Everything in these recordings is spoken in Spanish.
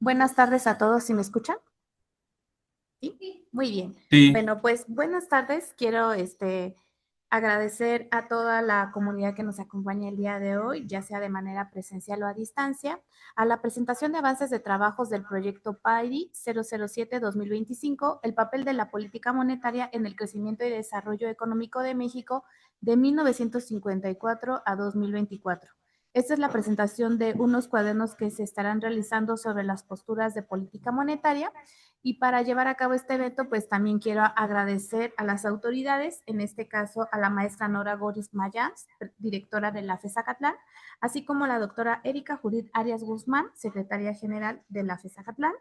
Buenas tardes a todos, ¿sí me escuchan? Sí, muy bien. Sí, Bueno, pues buenas tardes. Quiero agradecer a toda la comunidad que nos acompaña el día de hoy, ya sea de manera presencial o a distancia, a la presentación de avances de trabajos del proyecto PAIDI 007-2025, el papel de la política monetaria en el crecimiento y desarrollo económico de México de 1954 a 2024. Esta es la presentación de unos cuadernos que se estarán realizando sobre las posturas de política monetaria y para llevar a cabo este evento, pues también quiero agradecer a las autoridades, en este caso a la maestra Nora Goris Mayans, directora de la FES Acatlán, así como a la doctora Erika Judith Arias Guzmán, secretaria general de la FES Acatlán,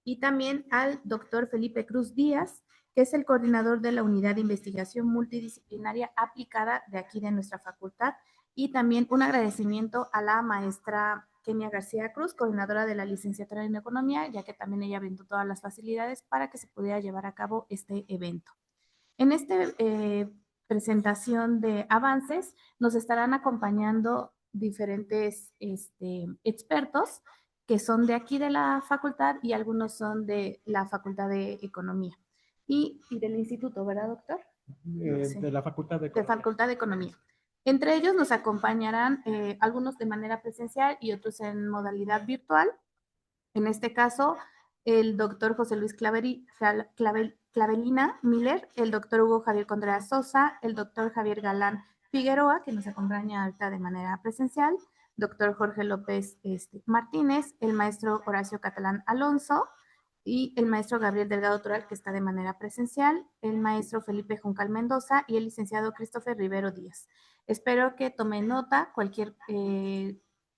y también al doctor Felipe Cruz Díaz, que es el coordinador de la Unidad de Investigación Multidisciplinaria Aplicada de aquí de nuestra facultad, y también un agradecimiento a la maestra Kenia García Cruz, coordinadora de la licenciatura en Economía, ya que también ella brindó todas las facilidades para que se pudiera llevar a cabo este evento. En esta presentación de avances nos estarán acompañando diferentes expertos que son de aquí de la facultad y algunos son de la Facultad de Economía y del instituto, ¿verdad, doctor? Sí, de la Facultad de de Economía. Facultad de Economía. Entre ellos nos acompañarán algunos de manera presencial y otros en modalidad virtual. En este caso, el doctor José Luis Clavelina Miller, el doctor Hugo Javier Contreras Sosa, el doctor Javier Galán Figueroa, que nos acompaña ahorita de manera presencial, doctor Jorge López Martínez, el maestro Horacio Catalán Alonso y el maestro Gabriel Delgado Toral, que está de manera presencial, el maestro Felipe Juncal Mendoza y el licenciado Christopher Rivero Díaz. Espero que tomen nota, cualquier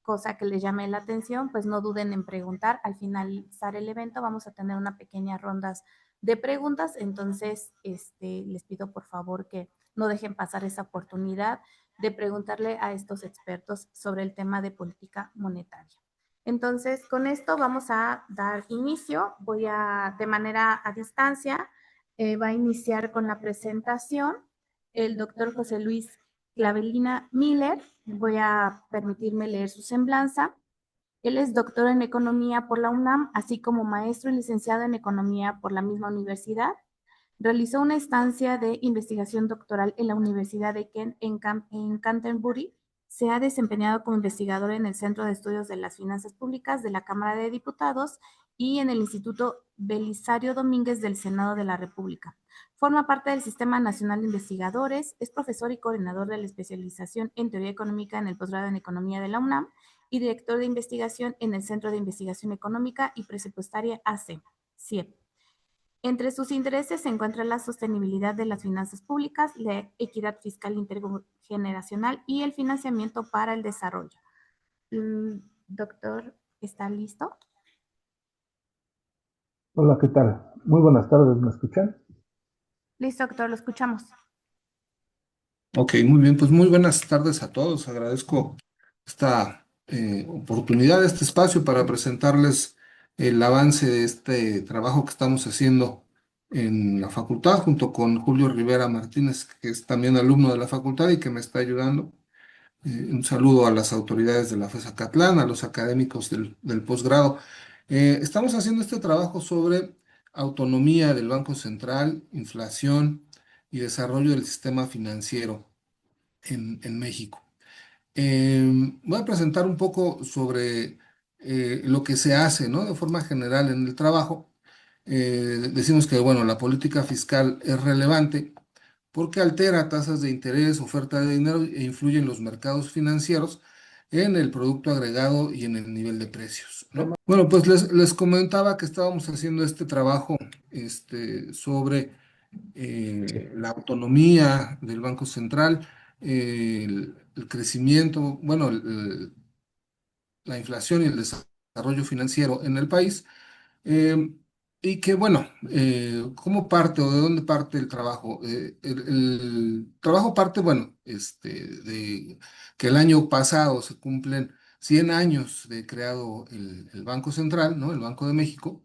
cosa que les llame la atención, pues no duden en preguntar. Al finalizar el evento vamos a tener una pequeña ronda de preguntas, entonces les pido por favor que no dejen pasar esa oportunidad de preguntarle a estos expertos sobre el tema de política monetaria. Entonces, con esto vamos a dar inicio. Voy a, de manera a distancia, va a iniciar con la presentación el doctor José Luis Clavelina Miller. Voy a permitirme leer su semblanza. Él es doctor en economía por la UNAM, así como maestro y licenciado en economía por la misma universidad. Realizó una estancia de investigación doctoral en la Universidad de Kent en Canterbury. Se ha desempeñado como investigador en el Centro de Estudios de las Finanzas Públicas de la Cámara de Diputados y en el Instituto Belisario Domínguez del Senado de la República. Forma parte del Sistema Nacional de Investigadores, es profesor y coordinador de la especialización en Teoría Económica en el posgrado en Economía de la UNAM y director de investigación en el Centro de Investigación Económica y Presupuestaria AC, CIEP. Entre sus intereses se encuentra la sostenibilidad de las finanzas públicas, la equidad fiscal intergeneracional y el financiamiento para el desarrollo. Doctor, ¿está listo? Hola, ¿qué tal? Muy buenas tardes, ¿me escuchan? Listo, doctor, lo escuchamos. ok, muy bien, pues muy buenas tardes a todos. Agradezco esta oportunidad, este espacio para presentarles el avance de este trabajo que estamos haciendo en la facultad junto con Julio Rivera Martínez, que es también alumno de la facultad y que me está ayudando. Un saludo a las autoridades de la FES Acatlán, a los académicos del posgrado. Estamos haciendo este trabajo sobre autonomía del Banco Central, inflación y desarrollo del sistema financiero en México. Voy a presentar un poco sobre lo que se hace, ¿no? De forma general en el trabajo. Decimos que, bueno, la política fiscal es relevante porque altera tasas de interés, oferta de dinero e influye en los mercados financieros, en el producto agregado y en el nivel de precios, ¿no? Bueno, pues les comentaba que estábamos haciendo este trabajo sobre la autonomía del Banco Central, el crecimiento, bueno, la inflación y el desarrollo financiero en el país. Eh, y que, bueno, ¿cómo parte o de dónde parte el trabajo? El trabajo parte, bueno, de que el año pasado se cumplen 100 años de creado el Banco Central, ¿no? El Banco de México.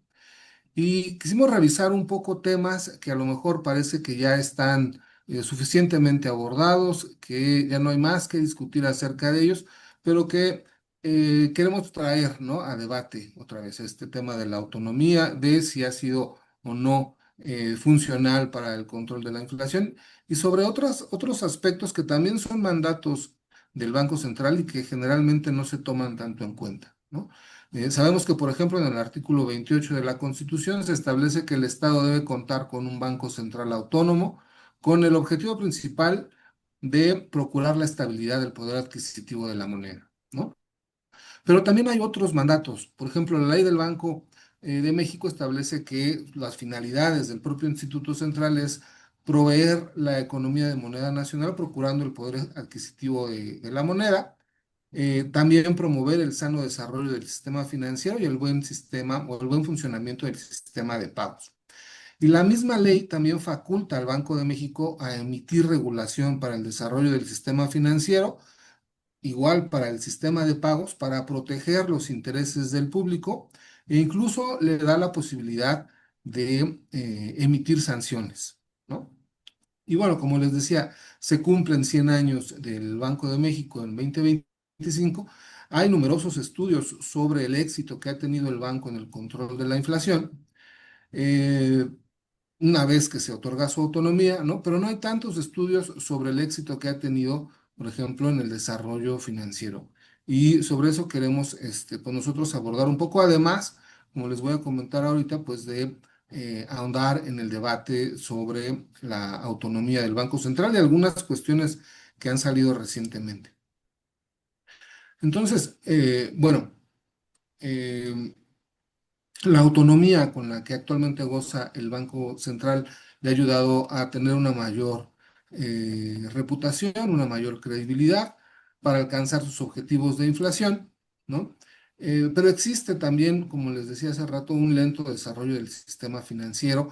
Y quisimos revisar un poco temas que a lo mejor parece que ya están suficientemente abordados, que ya no hay más que discutir acerca de ellos, pero que queremos traer, ¿no?, a debate otra vez este tema de la autonomía, de si ha sido o no funcional para el control de la inflación y sobre otros aspectos que también son mandatos del Banco Central y que generalmente no se toman tanto en cuenta, ¿no? Sabemos que, por ejemplo, en el artículo 28 de la Constitución se establece que el Estado debe contar con un Banco Central autónomo con el objetivo principal de procurar la estabilidad del poder adquisitivo de la moneda, ¿no? Pero también hay otros mandatos. Por ejemplo, la ley del Banco de México establece que las finalidades del propio Instituto Central es proveer la economía de moneda nacional, procurando el poder adquisitivo de la moneda, también promover el sano desarrollo del sistema financiero y el buen sistema o el buen funcionamiento del sistema de pagos. Y la misma ley también faculta al Banco de México a emitir regulación para el desarrollo del sistema financiero, igual para el sistema de pagos, para proteger los intereses del público e incluso le da la posibilidad de emitir sanciones, ¿no? Y bueno, como les decía, se cumplen 100 años del Banco de México en 2025. Hay numerosos estudios sobre el éxito que ha tenido el banco en el control de la inflación. Eh, una vez que se otorga su autonomía, ¿no? Pero no hay tantos estudios sobre el éxito que ha tenido, por ejemplo, en el desarrollo financiero. Y sobre eso queremos, pues nosotros abordar un poco, además, como les voy a comentar ahorita, pues de ahondar en el debate sobre la autonomía del Banco Central y algunas cuestiones que han salido recientemente. Entonces, bueno, eh, la autonomía con la que actualmente goza el Banco Central le ha ayudado a tener una mayor reputación, una mayor credibilidad para alcanzar sus objetivos de inflación, ¿no? Pero existe también, como les decía hace rato, un lento desarrollo del sistema financiero.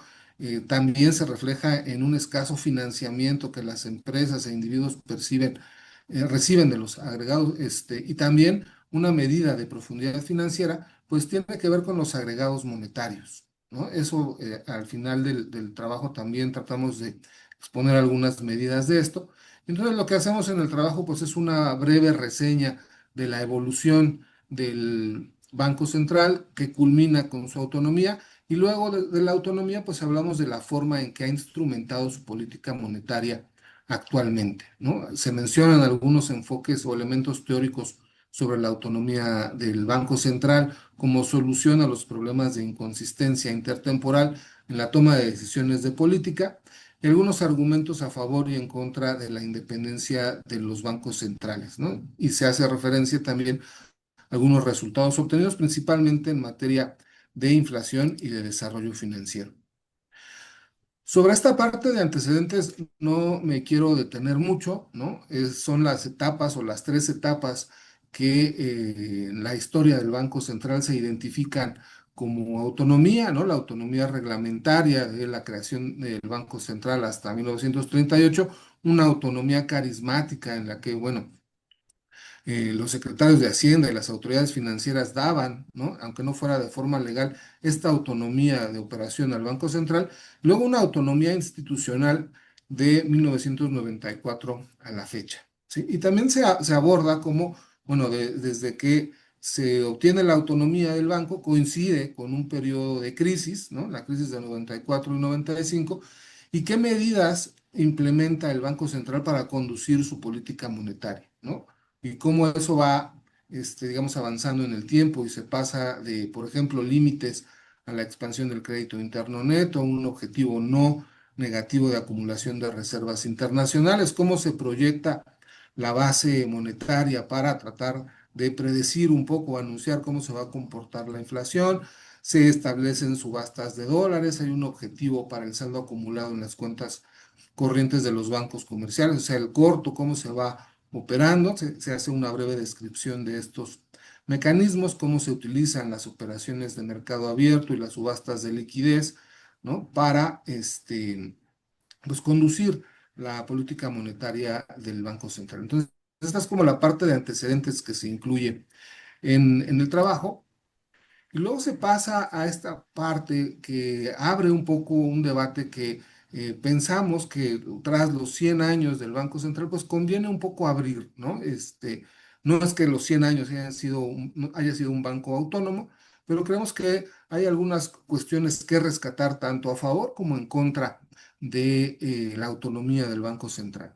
También se refleja en un escaso financiamiento que las empresas e individuos reciben de los agregados, y también una medida de profundidad financiera pues tiene que ver con los agregados monetarios, ¿no? Eso al final del trabajo también tratamos de exponer algunas medidas de esto. Entonces lo que hacemos en el trabajo pues es una breve reseña de la evolución del Banco Central que culmina con su autonomía y luego de la autonomía pues hablamos de la forma en que ha instrumentado su política monetaria actualmente, ¿no? Se mencionan algunos enfoques o elementos teóricos sobre la autonomía del Banco Central como solución a los problemas de inconsistencia intertemporal en la toma de decisiones de política y algunos argumentos a favor y en contra de la independencia de los bancos centrales, ¿no? Y se hace referencia también a algunos resultados obtenidos principalmente en materia de inflación y de desarrollo financiero. Sobre esta parte de antecedentes no me quiero detener mucho, ¿no? Son las etapas o las tres etapas que en la historia del Banco Central se identifican como autonomía, ¿no? La autonomía reglamentaria de la creación del Banco Central hasta 1938, una autonomía carismática en la que, bueno, los secretarios de Hacienda y las autoridades financieras daban, ¿no? Aunque no fuera de forma legal, esta autonomía de operación al Banco Central, luego una autonomía institucional de 1994 a la fecha, ¿sí? Y también se aborda como, bueno, desde que se obtiene la autonomía del banco, coincide con un periodo de crisis, ¿no? La crisis de 94 y 95, y qué medidas implementa el Banco Central para conducir su política monetaria, ¿no? Y cómo eso va, digamos, avanzando en el tiempo y se pasa de, por ejemplo, límites a la expansión del crédito interno neto, a un objetivo no negativo de acumulación de reservas internacionales, cómo se proyecta la base monetaria para tratar de predecir un poco, anunciar cómo se va a comportar la inflación, se establecen subastas de dólares, hay un objetivo para el saldo acumulado en las cuentas corrientes de los bancos comerciales, o sea, el corto, cómo se va operando, se hace una breve descripción de estos mecanismos, cómo se utilizan las operaciones de mercado abierto y las subastas de liquidez, ¿no? Para, pues, conducir la política monetaria del Banco Central. Entonces, esta es como la parte de antecedentes que se incluye en el trabajo. Y luego se pasa a esta parte que abre un poco un debate que pensamos que tras los 100 años del Banco Central, pues conviene un poco abrir, ¿no? No es que los 100 años no haya sido un banco autónomo, pero creemos que hay algunas cuestiones que rescatar tanto a favor como en contra de la autonomía del Banco Central.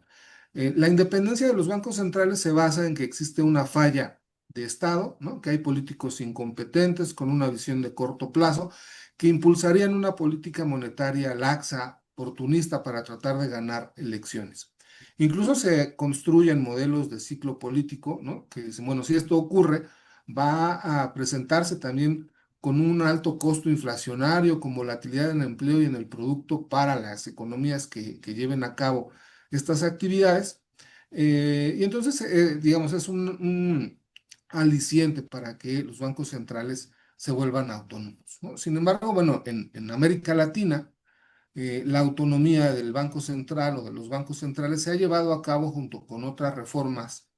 La independencia de los bancos centrales se basa en que existe una falla de Estado, ¿no? Que hay políticos incompetentes con una visión de corto plazo que impulsarían una política monetaria laxa, oportunista para tratar de ganar elecciones. Incluso se construyen modelos de ciclo político, ¿no? Que dicen, bueno, si esto ocurre, va a presentarse también con un alto costo inflacionario, con volatilidad en el empleo y en el producto para las economías que lleven a cabo estas actividades. Y entonces, digamos, es un aliciente para que los bancos centrales se vuelvan autónomos, ¿no? Sin embargo, bueno, en América Latina, la autonomía del Banco Central o de los bancos centrales se ha llevado a cabo junto con otras reformas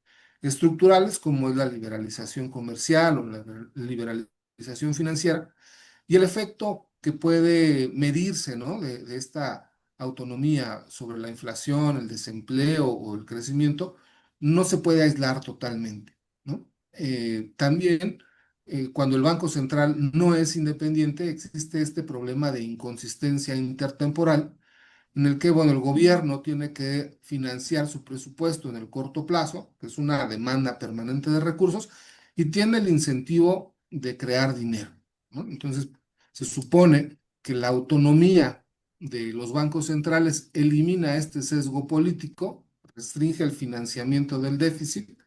estructurales, como es la liberalización comercial o la liberalización financiera, y el efecto que puede medirse, ¿no? de esta autonomía sobre la inflación, el desempleo o el crecimiento, no se puede aislar totalmente, ¿no? También, cuando el Banco Central no es independiente, existe este problema de inconsistencia intertemporal, en el que, bueno, el gobierno tiene que financiar su presupuesto en el corto plazo, que es una demanda permanente de recursos, y tiene el incentivo de crear dinero, ¿no? Entonces, se supone que la autonomía de los bancos centrales elimina este sesgo político, restringe el financiamiento del déficit,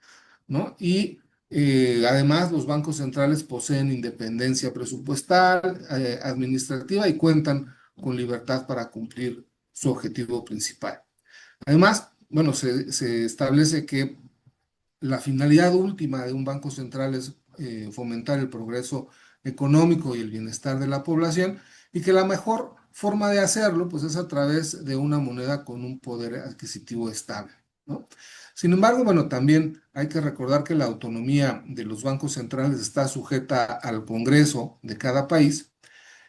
¿no? Y además los bancos centrales poseen independencia presupuestal, administrativa y cuentan con libertad para cumplir su objetivo principal. Además, bueno, se establece que la finalidad última de un banco central es fomentar el progreso económico y el bienestar de la población, y que la mejor forma de hacerlo pues es a través de una moneda con un poder adquisitivo estable, ¿no? Sin embargo, bueno, también hay que recordar que la autonomía de los bancos centrales está sujeta al Congreso de cada país.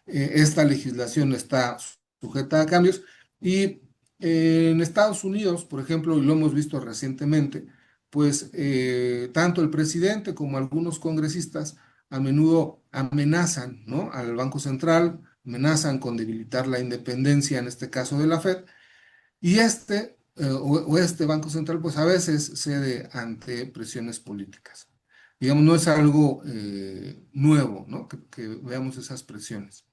Esta legislación está sujeta a cambios y en Estados Unidos, por ejemplo, y lo hemos visto recientemente, pues tanto el presidente como algunos congresistas a menudo amenazan, ¿no? al Banco Central, amenazan con debilitar la independencia, en este caso de la Fed, y o este Banco Central, pues a veces cede ante presiones políticas. Digamos, no es algo nuevo, ¿no? Que veamos esas presiones.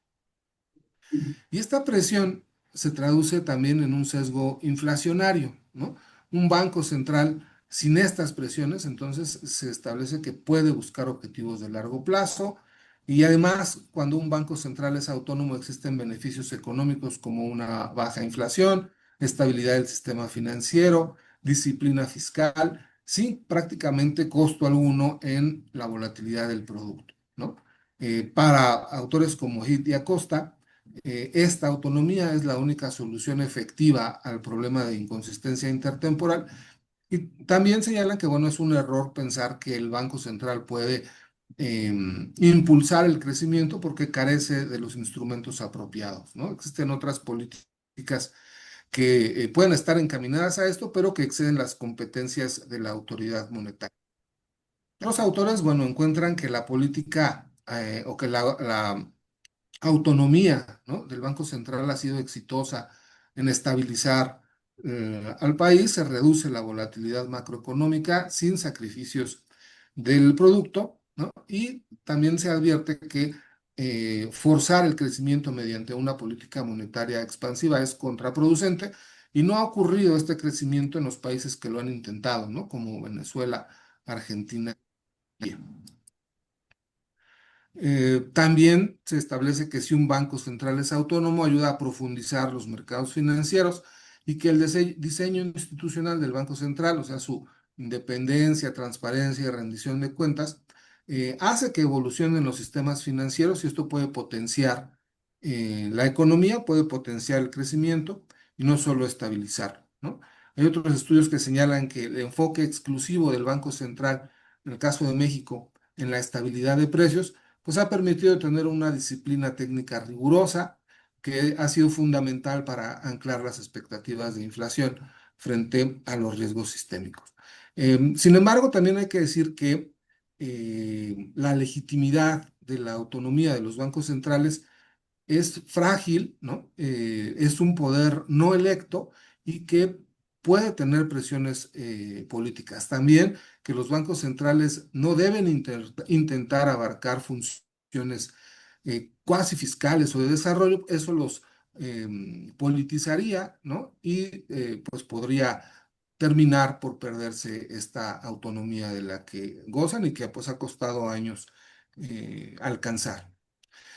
Y esta presión se traduce también en un sesgo inflacionario, ¿no? Un banco central sin estas presiones, entonces se establece que puede buscar objetivos de largo plazo, y además, cuando un banco central es autónomo, existen beneficios económicos como una baja inflación, estabilidad del sistema financiero, disciplina fiscal, sin prácticamente costo alguno en la volatilidad del producto, ¿no? Para autores como Heath y Acosta, esta autonomía es la única solución efectiva al problema de inconsistencia intertemporal, y también señalan que, bueno, es un error pensar que el Banco Central puede impulsar el crecimiento porque carece de los instrumentos apropiados, ¿no? Existen otras políticas que pueden estar encaminadas a esto, pero que exceden las competencias de la autoridad monetaria. Los autores, bueno, encuentran que la política o que la autonomía, ¿no? del Banco Central ha sido exitosa en estabilizar al país, se reduce la volatilidad macroeconómica sin sacrificios del producto, ¿no? Y también se advierte que forzar el crecimiento mediante una política monetaria expansiva es contraproducente, y no ha ocurrido este crecimiento en los países que lo han intentado, ¿no? Como Venezuela, Argentina. También se establece que si un banco central es autónomo, ayuda a profundizar los mercados financieros, y que el diseño institucional del Banco Central, o sea, su independencia, transparencia y rendición de cuentas, hace que evolucionen los sistemas financieros, y esto puede potenciar la economía, puede potenciar el crecimiento y no solo estabilizar, ¿no? Hay otros estudios que señalan que el enfoque exclusivo del Banco Central, en el caso de México, en la estabilidad de precios, pues ha permitido tener una disciplina técnica rigurosa que ha sido fundamental para anclar las expectativas de inflación frente a los riesgos sistémicos. Sin embargo, también hay que decir que la legitimidad de la autonomía de los bancos centrales es frágil, ¿no? Es un poder no electo y que puede tener presiones políticas. También que los bancos centrales no deben intentar abarcar funciones cuasi fiscales o de desarrollo, eso los politizaría, ¿no? Y pues podría terminar por perderse esta autonomía de la que gozan y que pues ha costado años alcanzar.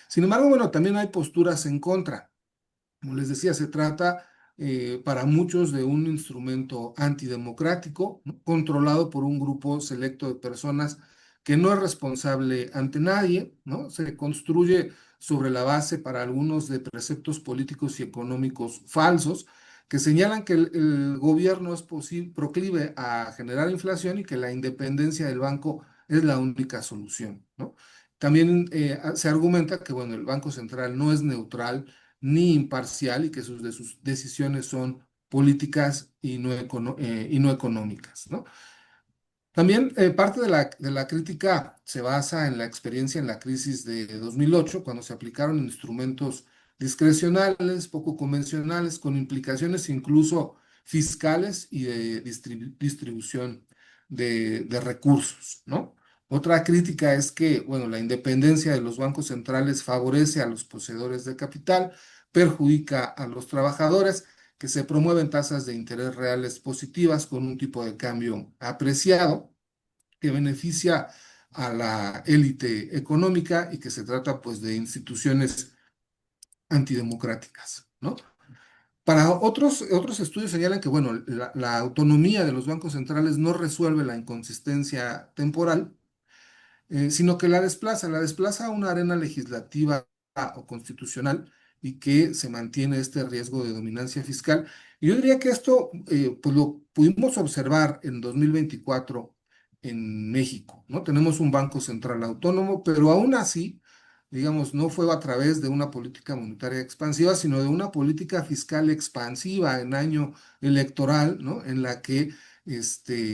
Sin embargo, bueno, también hay posturas en contra. Como les decía, se trata para muchos de un instrumento antidemocrático, ¿no? Controlado por un grupo selecto de personas que no es responsable ante nadie, ¿no? Se construye sobre la base para algunos de preceptos políticos y económicos falsos que señalan que el gobierno es proclive a generar inflación y que la independencia del banco es la única solución, ¿no? También se argumenta que, bueno, el Banco Central no es neutral ni imparcial y que de sus decisiones son políticas y no económicas, ¿no? También parte de la crítica se basa en la experiencia en la crisis de 2008, cuando se aplicaron instrumentos discrecionales, poco convencionales, con implicaciones incluso fiscales y de distribución de recursos, ¿no? Otra crítica es que, bueno, la independencia de los bancos centrales favorece a los poseedores de capital, perjudica a los trabajadores, que se promueven tasas de interés reales positivas con un tipo de cambio apreciado que beneficia a la élite económica y que se trata pues de instituciones antidemocráticas, ¿no? Para otros estudios señalan que, bueno, la autonomía de los bancos centrales no resuelve la inconsistencia temporal, sino que la desplaza a una arena legislativa o constitucional y que se mantiene este riesgo de dominancia fiscal. Y yo diría que esto pues lo pudimos observar en 2024 en México, ¿no? Tenemos un banco central autónomo, pero aún así, digamos, no fue a través de una política monetaria expansiva, sino de una política fiscal expansiva en año electoral, ¿no? En la que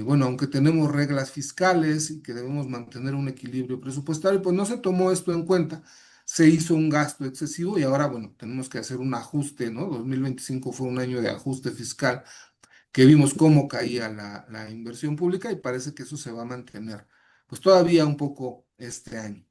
bueno, aunque tenemos reglas fiscales y que debemos mantener un equilibrio presupuestario, pues no se tomó esto en cuenta. Se hizo un gasto excesivo y ahora, bueno, tenemos que hacer un ajuste, ¿no? 2025 fue un año de ajuste fiscal que vimos cómo caía la inversión pública y parece que eso se va a mantener, pues todavía un poco este año.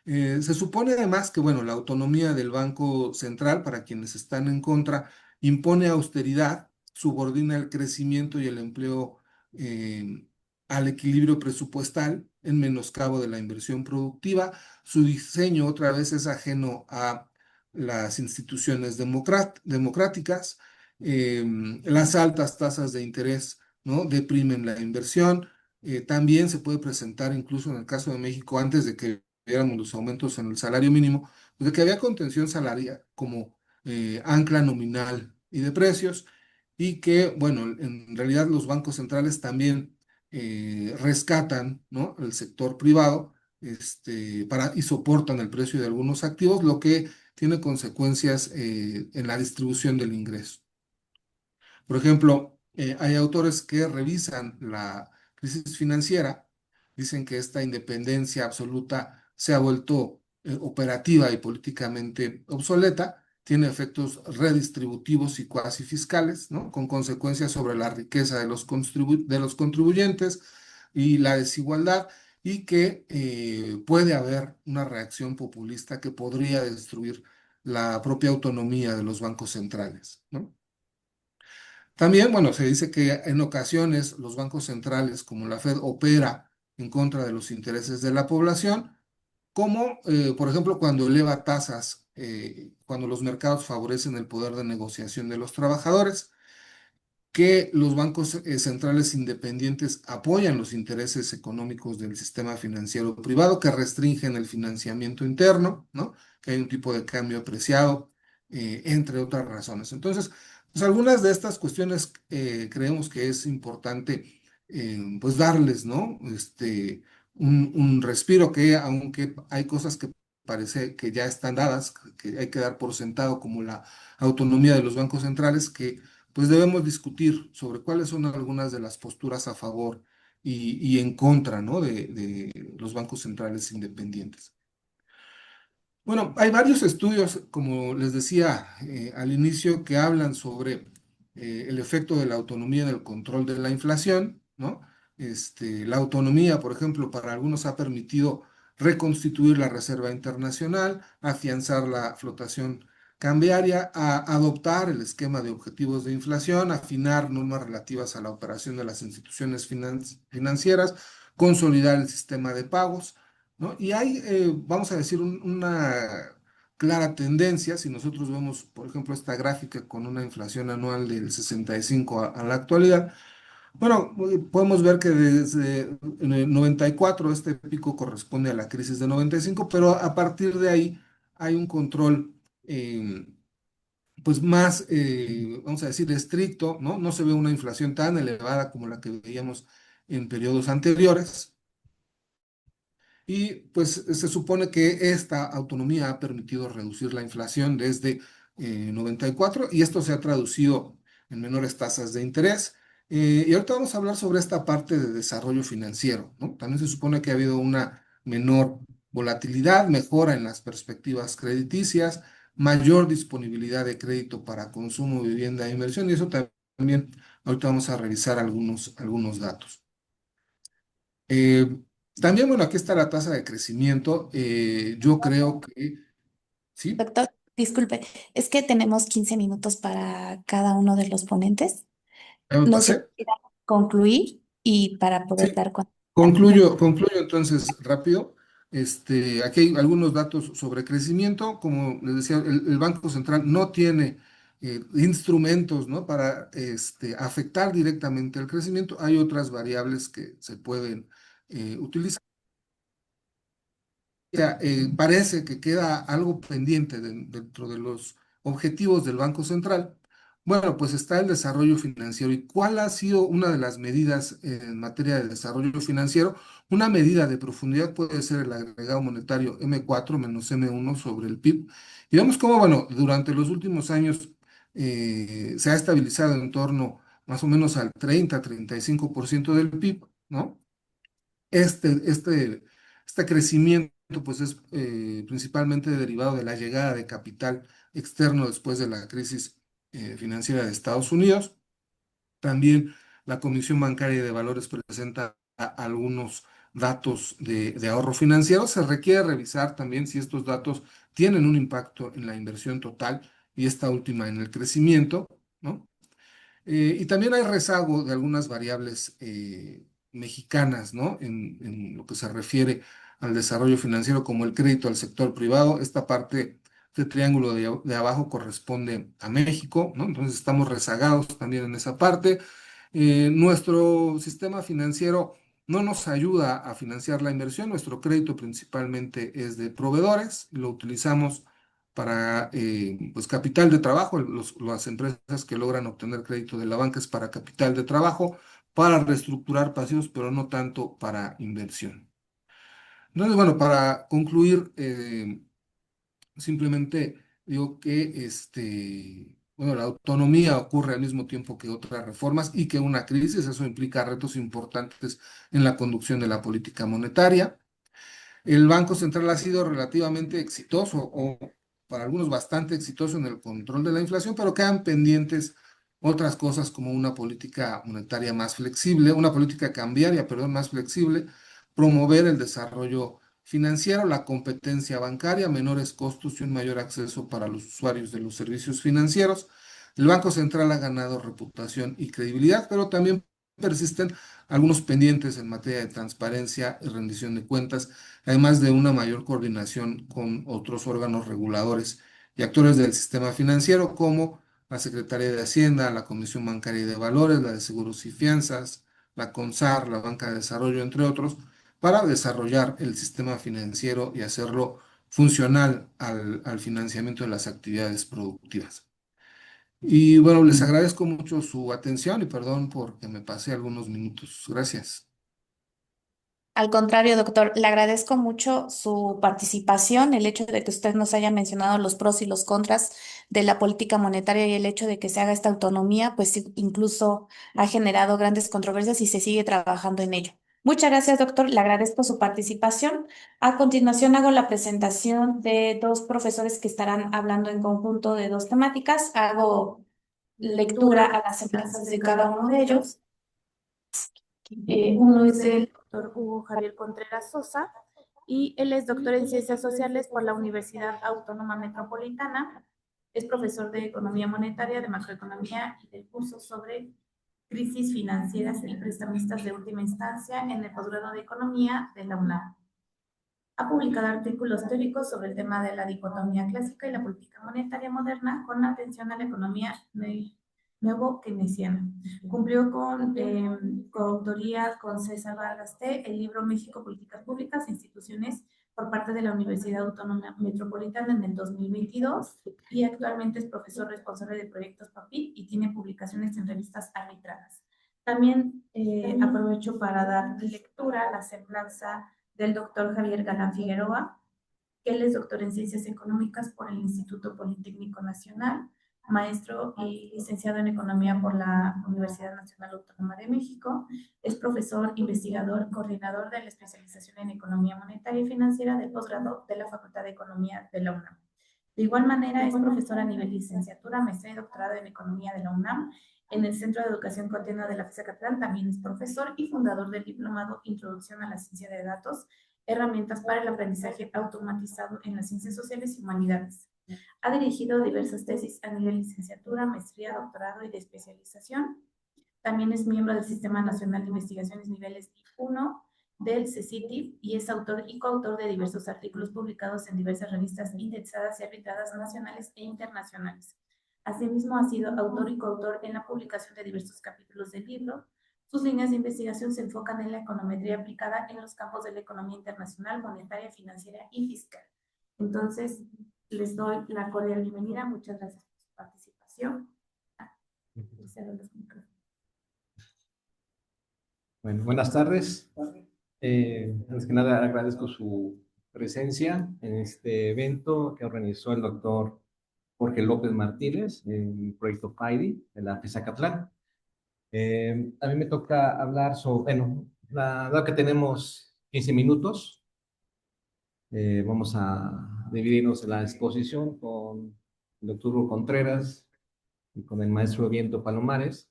Se supone además que, bueno, la autonomía del Banco Central, para quienes están en contra, impone austeridad, subordina el crecimiento y el empleo eh, al equilibrio presupuestal en menoscabo de la inversión productiva. Su diseño otra vez es ajeno a las instituciones democráticas. Las altas tasas de interés, ¿no? Deprimen la inversión. También se puede presentar, incluso en el caso de México, antes de que viéramos los aumentos en el salario mínimo, pues de que había contención salarial como ancla nominal y de precios, y que, bueno, en realidad los bancos centrales también rescatan, ¿no? El sector privado y soportan el precio de algunos activos, lo que tiene consecuencias en la distribución del ingreso. Por ejemplo, hay autores que revisan la crisis financiera, dicen que esta independencia absoluta se ha vuelto operativa y políticamente obsoleta, tiene efectos redistributivos y cuasi fiscales, ¿no? Con consecuencias sobre la riqueza de de los contribuyentes y la desigualdad, y que puede haber una reacción populista que podría destruir la propia autonomía de los bancos centrales, ¿no? También, bueno, se dice que en ocasiones los bancos centrales, como la Fed, opera en contra de los intereses de la población, como por ejemplo cuando eleva tasas, cuando los mercados favorecen el poder de negociación de los trabajadores, que los bancos centrales independientes apoyan los intereses económicos del sistema financiero privado, que restringen el financiamiento interno, ¿no? Que hay un tipo de cambio apreciado, entre otras razones. Entonces, pues algunas de estas cuestiones creemos que es importante pues darles, ¿no? Un respiro que aunque hay cosas que parece que ya están dadas, que hay que dar por sentado, como la autonomía de los bancos centrales, que pues debemos discutir sobre cuáles son algunas de las posturas a favor y en contra, ¿no? de los bancos centrales independientes. Bueno, hay varios estudios, como les decía al inicio, que hablan sobre el efecto de la autonomía en el control de la inflación, ¿no? La autonomía, por ejemplo, para algunos ha permitido reconstituir la reserva internacional, afianzar la flotación cambiaria, adoptar el esquema de objetivos de inflación, afinar normas relativas a la operación de las instituciones financieras, consolidar el sistema de pagos, ¿no? Y hay, vamos a decir, una clara tendencia, si nosotros vemos, por ejemplo, esta gráfica con una inflación anual del 65 a la actualidad, bueno, podemos ver que desde el 94 este pico corresponde a la crisis de 95, pero a partir de ahí hay un control, pues más, vamos a decir, estricto, ¿no? No se ve una inflación tan elevada como la que veíamos en periodos anteriores. Y pues se supone que esta autonomía ha permitido reducir la inflación desde 94 y esto se ha traducido en menores tasas de interés. Y ahorita vamos a hablar sobre esta parte de desarrollo financiero, ¿no? También se supone que ha habido una menor volatilidad, mejora en las perspectivas crediticias, mayor disponibilidad de crédito para consumo, vivienda e inversión, y eso también ahorita vamos a revisar algunos datos. Eh, También, bueno, aquí está la tasa de crecimiento. Yo creo que, ¿sí? Doctor, disculpe, es que tenemos 15 minutos para cada uno de los ponentes. ¿Ya me No sé si pasé? quiera concluir y para poder Sí. dar cuenta. Concluyo entonces rápido. Aquí hay algunos datos sobre crecimiento. Como les decía, el Banco Central no tiene instrumentos, ¿no? para afectar directamente el crecimiento. Hay otras variables que se pueden utilizar. Sea, parece que queda algo pendiente dentro de los objetivos del Banco Central. Bueno, pues está el desarrollo financiero. ¿Y cuál ha sido una de las medidas en materia de desarrollo financiero? Una medida de profundidad puede ser el agregado monetario M4 menos M1 sobre el PIB. Y vemos cómo, bueno, durante los últimos años se ha estabilizado en torno más o menos al 30-35% del PIB, ¿no? Este, este, este crecimiento pues es principalmente derivado de la llegada de capital externo después de la crisis financiera de Estados Unidos. También la Comisión Bancaria de Valores presenta algunos datos de ahorro financiero. Se requiere revisar también si estos datos tienen un impacto en la inversión total y esta última en el crecimiento, ¿no? Y también hay rezago de algunas variables mexicanas, ¿no? En lo que se refiere al desarrollo financiero, como el crédito al sector privado. Esta parte de triángulo de abajo corresponde a México, ¿no? Entonces estamos rezagados también en esa parte. Nuestro sistema financiero no nos ayuda a financiar la inversión. Nuestro crédito principalmente es de proveedores. Lo utilizamos para pues capital de trabajo. Las empresas que logran obtener crédito de la banca es para capital de trabajo, para reestructurar pasivos, pero no tanto para inversión. Entonces, bueno, para concluir, simplemente digo que bueno, la autonomía ocurre al mismo tiempo que otras reformas y que una crisis. Eso implica retos importantes en la conducción de la política monetaria. El Banco Central ha sido relativamente exitoso o para algunos bastante exitoso en el control de la inflación, pero quedan pendientes otras cosas como una política monetaria más flexible, una política cambiaria, perdón, más flexible, promover el desarrollo financiero, la competencia bancaria, menores costos y un mayor acceso para los usuarios de los servicios financieros. El Banco Central ha ganado reputación y credibilidad, pero también persisten algunos pendientes en materia de transparencia y rendición de cuentas, además de una mayor coordinación con otros órganos reguladores y actores del sistema financiero, como la Secretaría de Hacienda, la Comisión Bancaria y de Valores, la de Seguros y Fianzas, la CONSAR, la Banca de Desarrollo, entre otros, para desarrollar el sistema financiero y hacerlo funcional al financiamiento de las actividades productivas. Y bueno, les agradezco mucho su atención y perdón porque me pasé algunos minutos. Gracias. Al contrario, doctor, le agradezco mucho su participación, el hecho de que usted nos haya mencionado los pros y los contras de la política monetaria y el hecho de que se haga esta autonomía, pues sí, incluso ha generado grandes controversias y se sigue trabajando en ello. Muchas gracias, doctor. Le agradezco su participación. A continuación, hago la presentación de dos profesores que estarán hablando en conjunto de dos temáticas. Hago lectura a las semblanzas de cada uno de ellos. Uno es el doctor Hugo Javier Contreras Sosa y él es doctor en Ciencias Sociales por la Universidad Autónoma Metropolitana. Es profesor de Economía Monetaria, de Macroeconomía y del curso sobre crisis financieras y prestamistas de última instancia en el posgrado de Economía de la UNAM. Ha publicado artículos teóricos sobre el tema de la dicotomía clásica y la política monetaria moderna con atención a la economía nuevo-keynesiana. Cumplió con coautoría con César Vargas T. el libro México, Políticas Públicas e Instituciones por parte de la Universidad Autónoma Metropolitana en el 2022 y actualmente es profesor responsable de proyectos PAPIT y tiene publicaciones en revistas arbitradas. También aprovecho para dar lectura a la semblanza del doctor Javier Galán Figueroa, que él es doctor en Ciencias Económicas por el Instituto Politécnico Nacional, maestro y licenciado en Economía por la Universidad Nacional Autónoma de México, es profesor, investigador, coordinador de la especialización en Economía Monetaria y Financiera del posgrado de la Facultad de Economía de la UNAM. De igual manera, es profesor a nivel licenciatura, maestría y doctorado en Economía de la UNAM. En el Centro de Educación Continua de la FES Acatlán también es profesor y fundador del diplomado Introducción a la Ciencia de Datos, herramientas para el aprendizaje automatizado en las ciencias sociales y humanidades. Ha dirigido diversas tesis a nivel licenciatura, maestría, doctorado y de especialización. También es miembro del Sistema Nacional de Investigaciones Niveles 1 del CECITIV y es autor y coautor de diversos artículos publicados en diversas revistas indexadas y arbitradas nacionales e internacionales. Asimismo, ha sido autor y coautor en la publicación de diversos capítulos del libro. Sus líneas de investigación se enfocan en la econometría aplicada en los campos de la economía internacional, monetaria, financiera y fiscal. Entonces, les doy la cordial bienvenida. Muchas gracias por su participación. Bueno, buenas tardes. Antes que nada, agradezco su presencia en este evento que organizó el doctor Jorge López Martínez en el proyecto PAIDI de la FES Acatlán. A mí me toca hablar sobre, bueno, dado que tenemos 15 minutos, vamos a dividirnos en la exposición con el doctor Hugo Contreras y con el maestro Viento Palomares.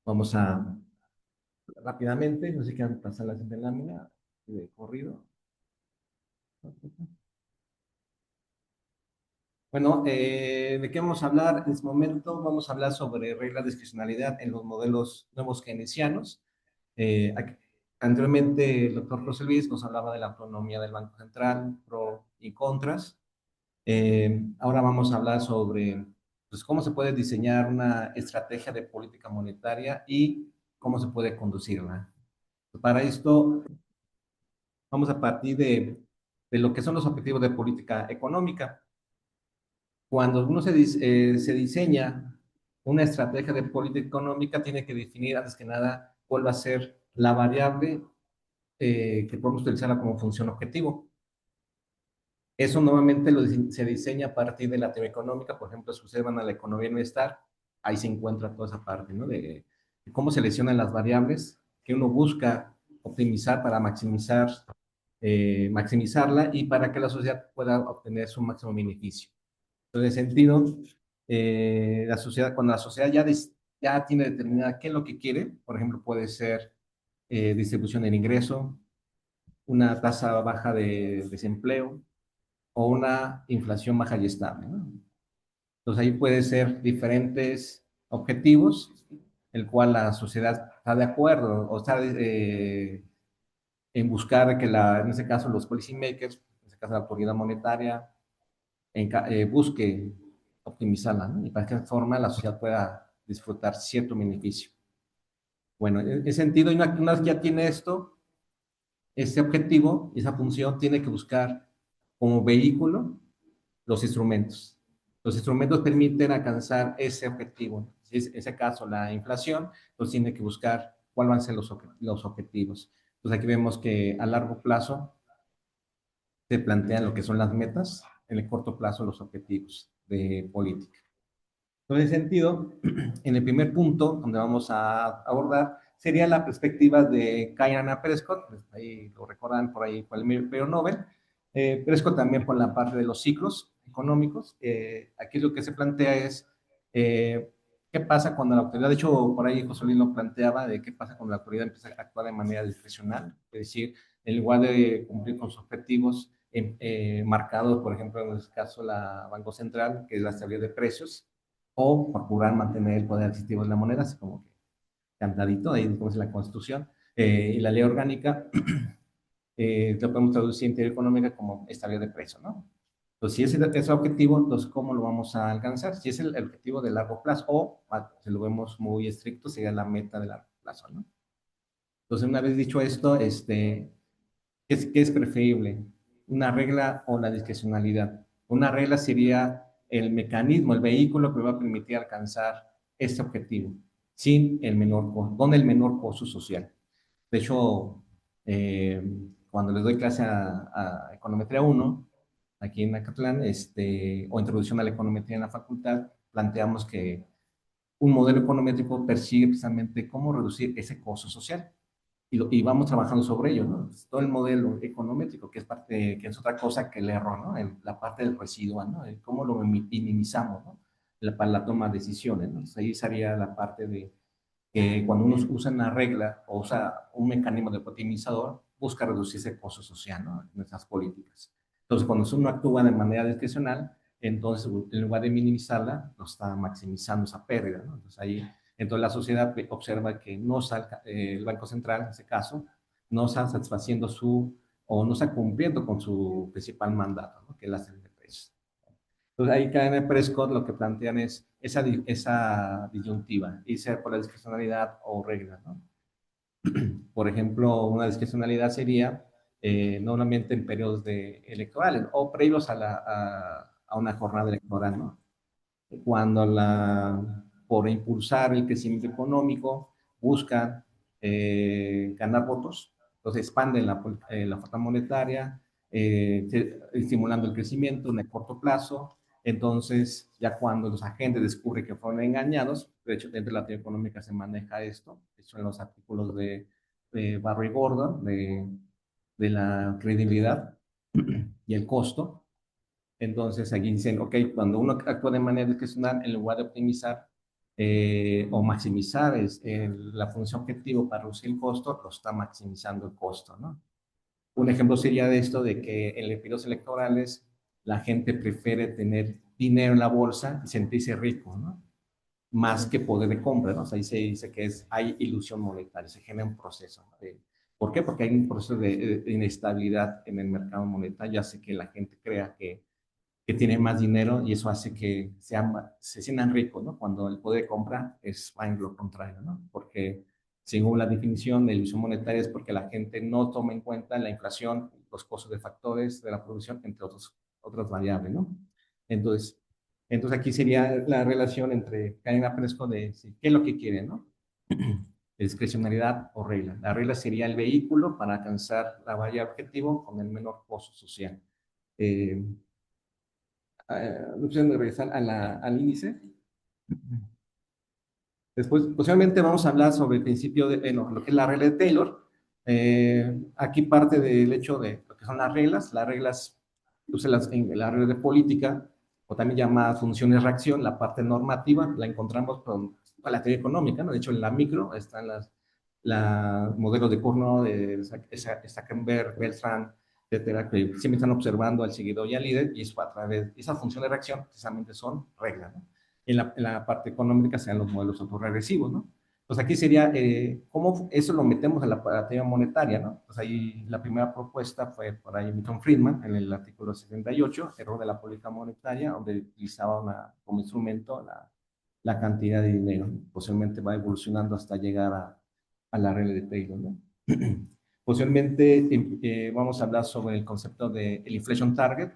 Vamos a rápidamente, no sé si quieren pasar la siguiente lámina de corrido. Bueno, ¿de qué vamos a hablar en este momento? Vamos a hablar sobre reglas de discrecionalidad en los modelos nuevos keynesianos. Anteriormente, el doctor José Luis nos hablaba de la autonomía del Banco Central, pro y contras. Ahora vamos a hablar sobre pues, cómo se puede diseñar una estrategia de política monetaria y cómo se puede conducirla. Para esto, vamos a partir de lo que son los objetivos de política económica. Cuando uno se diseña una estrategia de política económica, tiene que definir antes que nada cuál va a ser la variable que podemos utilizarla como función objetivo. Eso normalmente se diseña a partir de la teoría económica. Por ejemplo, si ustedes van a la economía del bienestar, ahí se encuentra toda esa parte, ¿no? De cómo seleccionan las variables que uno busca optimizar para maximizarla y para que la sociedad pueda obtener su máximo beneficio. En ese sentido, cuando la sociedad ya tiene determinada qué es lo que quiere, por ejemplo, puede ser distribución del ingreso, una tasa baja de desempleo o una inflación baja y estable, ¿no? Entonces ahí puede ser diferentes objetivos, el cual la sociedad está de acuerdo o está en buscar que en este caso los policy makers, en este caso la autoridad monetaria, busque optimizarla, ¿no? Y para que de esta forma la sociedad pueda disfrutar cierto beneficio. Bueno, en ese sentido, una vez que ya tiene esto, ese objetivo, esa función, tiene que buscar como vehículo los instrumentos. Los instrumentos permiten alcanzar ese objetivo. Si es ese caso la inflación, entonces tiene que buscar cuáles van a ser los objetivos. Entonces aquí vemos que a largo plazo se plantean lo que son las metas, en el corto plazo los objetivos de política. En ese sentido, en el primer punto donde vamos a abordar sería la perspectiva de Diana Prescott, ahí lo recordan, por ahí fue el premio Nobel. Prescott también por la parte de los ciclos económicos. Aquí lo que se plantea es qué pasa cuando la autoridad, de hecho por ahí José Luis lo planteaba, de qué pasa cuando la autoridad empieza a actuar de manera discrecional, es decir, en lugar de cumplir con sus objetivos marcados, por ejemplo, en este caso la Banco Central, que es la estabilidad de precios, o procurar mantener el poder adquisitivo de la moneda, así como que cantadito, ahí como es la Constitución, y la ley orgánica, lo podemos traducir en teoría económica como estabilidad de precio, ¿no? Entonces, si ese es el objetivo, entonces, ¿cómo lo vamos a alcanzar? Si es el objetivo de largo plazo, o si lo vemos muy estricto, sería la meta de largo plazo, ¿no? Entonces, una vez dicho esto, ¿qué es preferible? ¿Una regla o la discrecionalidad? Una regla sería el mecanismo, el vehículo que va a permitir alcanzar este objetivo con el menor costo social. De hecho, cuando les doy clase a Econometría 1, aquí en Acatlán, o Introducción a la Econometría en la facultad, planteamos que un modelo econométrico persigue precisamente cómo reducir ese costo social. Y vamos trabajando sobre ello, ¿no? Todo el modelo econométrico, que es otra cosa que el error, ¿no? La parte del residual, ¿no? Cómo lo minimizamos, ¿no? Para la toma de decisiones, ¿no? Entonces, ahí sería la parte de que cuando uno usa una regla o usa un mecanismo de optimizador, busca reducir ese costo social, ¿no? En nuestras políticas. Entonces, cuando uno actúa de manera discrecional, entonces, en lugar de minimizarla, lo está maximizando esa pérdida, ¿no? Entonces la sociedad observa que no está, el Banco Central, en ese caso, no está satisfaciendo o no está cumpliendo con su principal mandato, ¿no? Que es la estabilidad de precios. Entonces ahí KM Prescott lo que plantean es esa disyuntiva, irse por la discrecionalidad o regla, ¿no? Por ejemplo, una discrecionalidad sería normalmente en periodos electorales o previos a una jornada electoral, ¿no? Cuando por impulsar el crecimiento económico buscan ganar votos, entonces expanden la oferta monetaria, estimulando el crecimiento en el corto plazo. Entonces, ya cuando los agentes descubren que fueron engañados, de hecho, dentro de la teoría económica se maneja esto, eso en los artículos de Barry Gordon, de la credibilidad y el costo. Entonces, aquí dicen, ok, cuando uno actúa de manera discrecional, en lugar de optimizar o maximizar la función objetivo para reducir el costo, lo está maximizando el costo, ¿no? Un ejemplo sería de esto, de que en los periodos electorales la gente prefiere tener dinero en la bolsa y sentirse rico, ¿no? Más que poder de compra, ¿no? O sea, ahí se dice que hay ilusión monetaria, se genera un proceso, ¿no? ¿Por qué? Porque hay un proceso de inestabilidad en el mercado monetario, hace que la gente crea que tiene más dinero y eso hace que se sientan ricos, ¿no? Cuando el poder de compra va en lo contrario, ¿no? Porque según la definición de ilusión monetaria es porque la gente no toma en cuenta la inflación, los costos de factores de la producción, entre otras variables, ¿no? Entonces, aquí sería la relación entre cadena fresco de qué es lo que quieren, ¿no? Discrecionalidad o regla. La regla sería el vehículo para alcanzar la variable objetivo con el menor costo social. La opción de regresar al índice. Después, posiblemente vamos a hablar sobre el principio de lo que es la regla de Taylor. Aquí parte del hecho de lo que son las reglas, en la regla de política, o también llamadas funciones reacción, la parte normativa, la encontramos con la teoría económica, ¿no? De hecho, en la micro están los modelos de Cournot, de Stackenberg, Beltran, etcétera, que siempre están observando al seguidor y al líder, y eso a través de esa función de reacción, precisamente son reglas, ¿no? En la parte económica sean los modelos autorregresivos, ¿no? Pues aquí sería, ¿cómo eso lo metemos a la teoría monetaria, ¿no? Pues ahí la primera propuesta fue por ahí Milton Friedman, en el artículo 78, error de la política monetaria, donde utilizaba como instrumento la cantidad de dinero, ¿no? Posiblemente va evolucionando hasta llegar a la regla de Taylor, ¿no? Posiblemente vamos a hablar sobre el concepto del inflation target,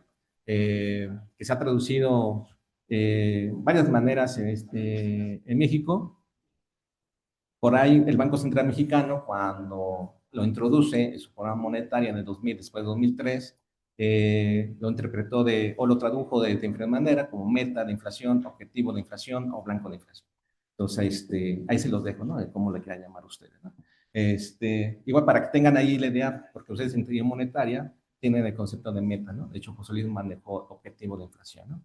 que se ha traducido varias maneras en México, Por ahí el Banco Central Mexicano, cuando lo introduce en su programa monetaria en el 2000, después de 2003, lo interpretó o lo tradujo de diferente manera, como meta de inflación, objetivo de inflación o blanco de inflación. Entonces, ahí se los dejo, ¿no? De cómo le quieran llamar ustedes, ¿no? Igual para que tengan ahí la idea, porque ustedes en teoría monetaria tienen el concepto de meta, ¿no? De hecho, José Luis manejó objetivo de inflación, ¿no?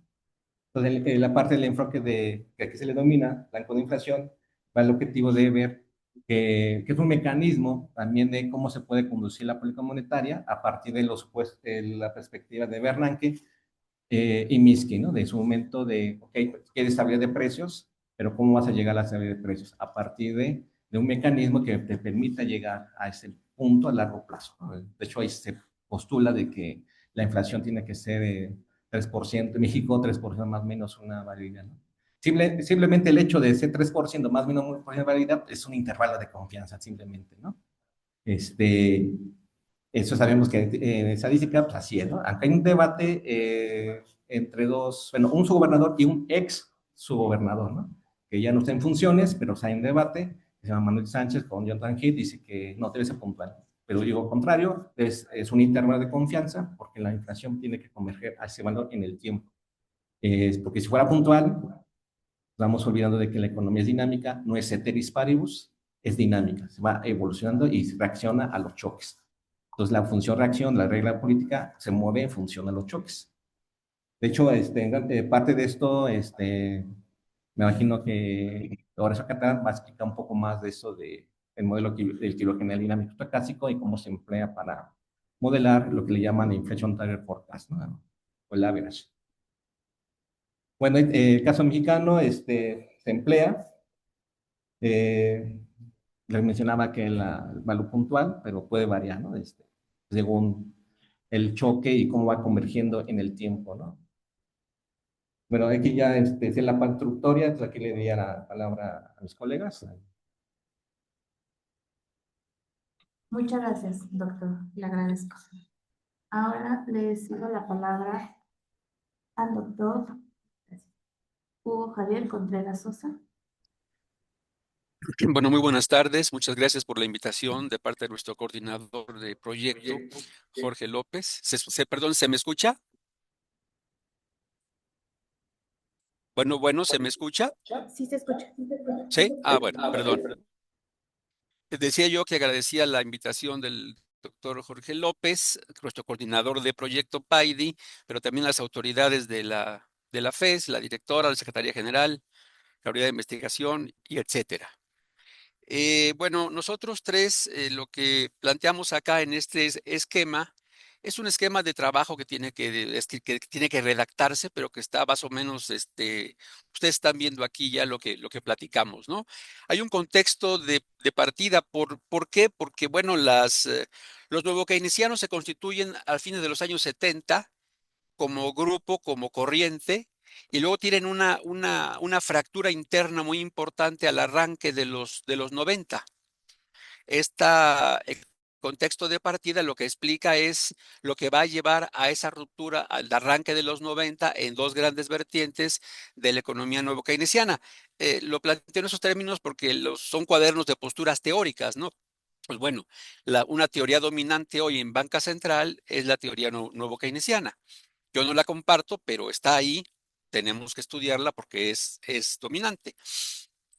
Entonces, la parte del enfoque que aquí se le domina, blanco de inflación, va el objetivo de ver que es un mecanismo también de cómo se puede conducir la política monetaria a partir de la perspectiva de Bernanke y Minsky, ¿no? De su momento de, ok, quieres estabilidad de precios, pero ¿cómo vas a llegar a la estabilidad de precios? A partir de un mecanismo que te permita llegar a ese punto a largo plazo, ¿no? De hecho, ahí se postula de que la inflación tiene que ser 3%, en México 3% más o menos una variabilidad, ¿no? Simplemente el hecho de ser 3% más o menos una variabilidad es un intervalo de confianza, simplemente, ¿no? Eso sabemos que en estadística, pues así es, ¿no? Acá hay un debate entre dos, bueno, un subgobernador y un ex subgobernador, ¿no? Que ya no está en funciones, pero hay un debate, que se llama Manuel Sánchez con Jonathan Heath, dice que no debe ser puntual. Pero digo lo contrario, es un intervalo de confianza, porque la inflación tiene que converger a ese valor en el tiempo. Porque si fuera puntual, estamos olvidando de que la economía es dinámica, no es ceteris paribus, es dinámica, se va evolucionando y reacciona a los choques. Entonces, la función reacción, la regla política, se mueve en función a los choques. De hecho, parte de esto, me imagino que Horacio Catalán va a explicar un poco más de eso del modelo del kilo general dinámico estocástico y cómo se emplea para modelar lo que le llaman inflation target forecast, ¿no? O el average. Bueno, el caso mexicano se emplea. Les mencionaba que el valor puntual, pero puede variar, ¿no? Según el choque y cómo va convergiendo en el tiempo, ¿no? Bueno, aquí ya es la parte introductoria, entonces aquí le diría la palabra a mis colegas. Muchas gracias, doctor. Le agradezco. Ahora le cedo la palabra al doctor Hugo Javier Contreras Sosa. Bueno, muy buenas tardes. Muchas gracias por la invitación de parte de nuestro coordinador de proyecto, Jorge López. Perdón, ¿se me escucha? Bueno, ¿se me escucha? Sí se escucha. ¿Sí? Bueno, perdón. Decía yo que agradecía la invitación del doctor Jorge López, nuestro coordinador de proyecto PAIDI, pero también las autoridades de la FES, la directora, la Secretaría General, la Unidad de Investigación y etcétera. Bueno, nosotros tres lo que planteamos acá en este esquema es un esquema de trabajo que tiene que redactarse, pero que está más o menos, ustedes están viendo aquí ya lo que platicamos, ¿no? Hay un contexto de partida. ¿Por qué? Porque, bueno, los nuevo keynesianos se constituyen al fin de los años 70 como grupo, como corriente, y luego tienen una fractura interna muy importante al arranque de los 90. El contexto de partida lo que explica es lo que va a llevar a esa ruptura al arranque de los 90 en dos grandes vertientes de la economía nuevo keynesiana. Lo planteo en esos términos porque son cuadernos de posturas teóricas, ¿no? Pues bueno, una teoría dominante hoy en banca central es la teoría nuevo keynesiana. Yo no la comparto, pero está ahí. Tenemos que estudiarla porque es dominante.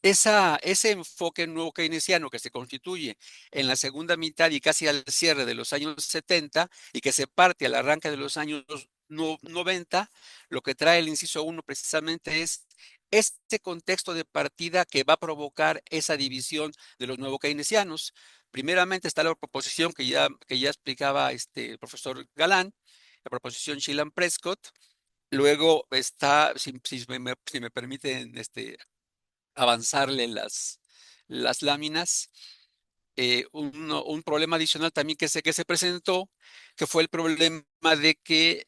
Ese enfoque nuevo keynesiano que se constituye en la segunda mitad y casi al cierre de los años 70 y que se parte al arranque de los años 90, lo que trae el inciso 1 precisamente es este contexto de partida que va a provocar esa división de los nuevo keynesianos. Primeramente está la proposición que ya explicaba el profesor Galán, la proposición Shillan-Prescott. Luego está, si me permiten avanzarle las láminas, un problema adicional también que se presentó, que fue el problema de que,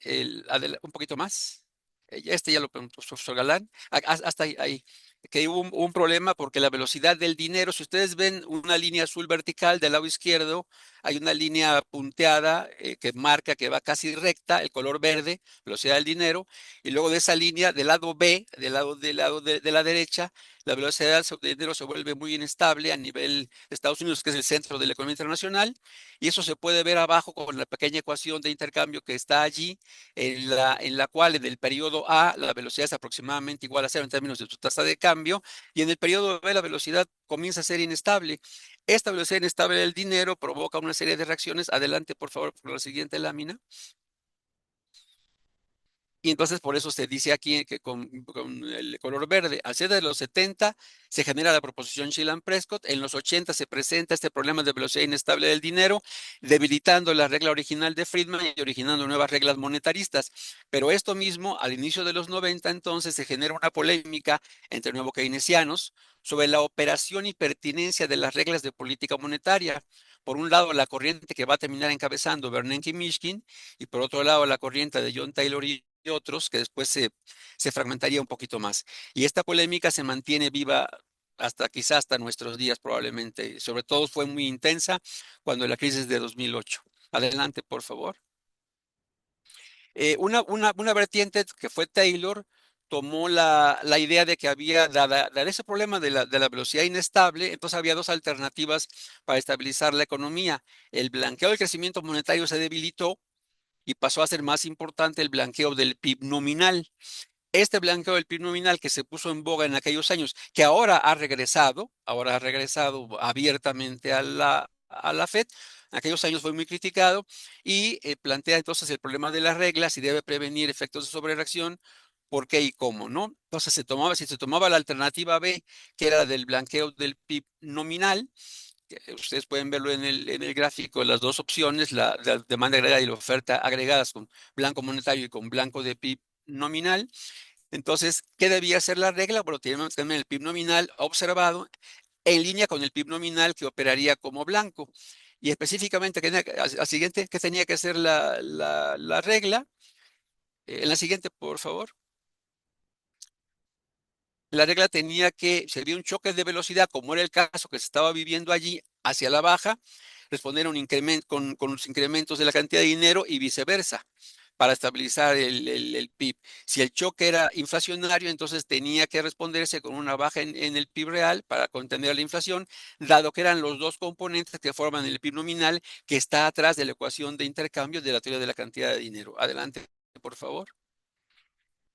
un poquito más, ya lo preguntó el profesor Galán, hasta ahí, que hubo un problema porque la velocidad del dinero, si ustedes ven una línea azul vertical del lado izquierdo, hay una línea punteada que marca que va casi recta, el color verde, velocidad del dinero, y luego de esa línea, del lado B, del lado de la derecha, la velocidad del dinero se vuelve muy inestable a nivel de Estados Unidos, que es el centro de la economía internacional, y eso se puede ver abajo con la pequeña ecuación de intercambio que está allí, en la cual en el periodo A la velocidad es aproximadamente igual a cero en términos de su tasa de cambio, y en el periodo B la velocidad comienza a ser inestable. Esta velocidad inestable del dinero provoca una serie de reacciones. Adelante, por favor, por la siguiente lámina. Y entonces por eso se dice aquí que con el color verde, al ser de los 70 se genera la proposición Shillan-Prescott, en los 80 se presenta este problema de velocidad inestable del dinero, debilitando la regla original de Friedman y originando nuevas reglas monetaristas. Pero esto mismo, al inicio de los 90, entonces se genera una polémica entre nuevo keynesianos sobre la operación y pertinencia de las reglas de política monetaria. Por un lado, la corriente que va a terminar encabezando Bernanke y Mishkin, y por otro lado, la corriente de John Taylor y otros, que después se fragmentaría un poquito más. Y esta polémica se mantiene viva hasta quizás hasta nuestros días probablemente. Sobre todo fue muy intensa cuando la crisis de 2008. Adelante, por favor. Una vertiente que fue Taylor tomó la idea de que había, dada ese problema de la velocidad inestable, entonces había dos alternativas para estabilizar la economía. El blanqueo del crecimiento monetario se debilitó y pasó a ser más importante el blanqueo del PIB nominal. Este blanqueo del PIB nominal que se puso en boga en aquellos años, que ahora ha regresado abiertamente a la Fed. En aquellos años fue muy criticado y plantea entonces el problema de las reglas y debe prevenir efectos de sobrereacción. ¿Por qué y cómo, no? Entonces si se tomaba la alternativa B, que era del blanqueo del PIB nominal, ustedes pueden verlo en el gráfico, las dos opciones, la demanda agregada y la oferta agregadas con blanco monetario y con blanco de PIB nominal. Entonces, ¿qué debía ser la regla? Bueno, tenemos también el PIB nominal observado en línea con el PIB nominal que operaría como blanco. Y específicamente, al siguiente, ¿qué tenía que ser la regla? En la siguiente, por favor. La regla tenía que, si había un choque de velocidad, como era el caso que se estaba viviendo allí, hacia la baja, responder a un incremento con los incrementos de la cantidad de dinero y viceversa, para estabilizar el PIB. Si el choque era inflacionario, entonces tenía que responderse con una baja en el PIB real para contener la inflación, dado que eran los dos componentes que forman el PIB nominal que está atrás de la ecuación de intercambio de la teoría de la cantidad de dinero. Adelante, por favor.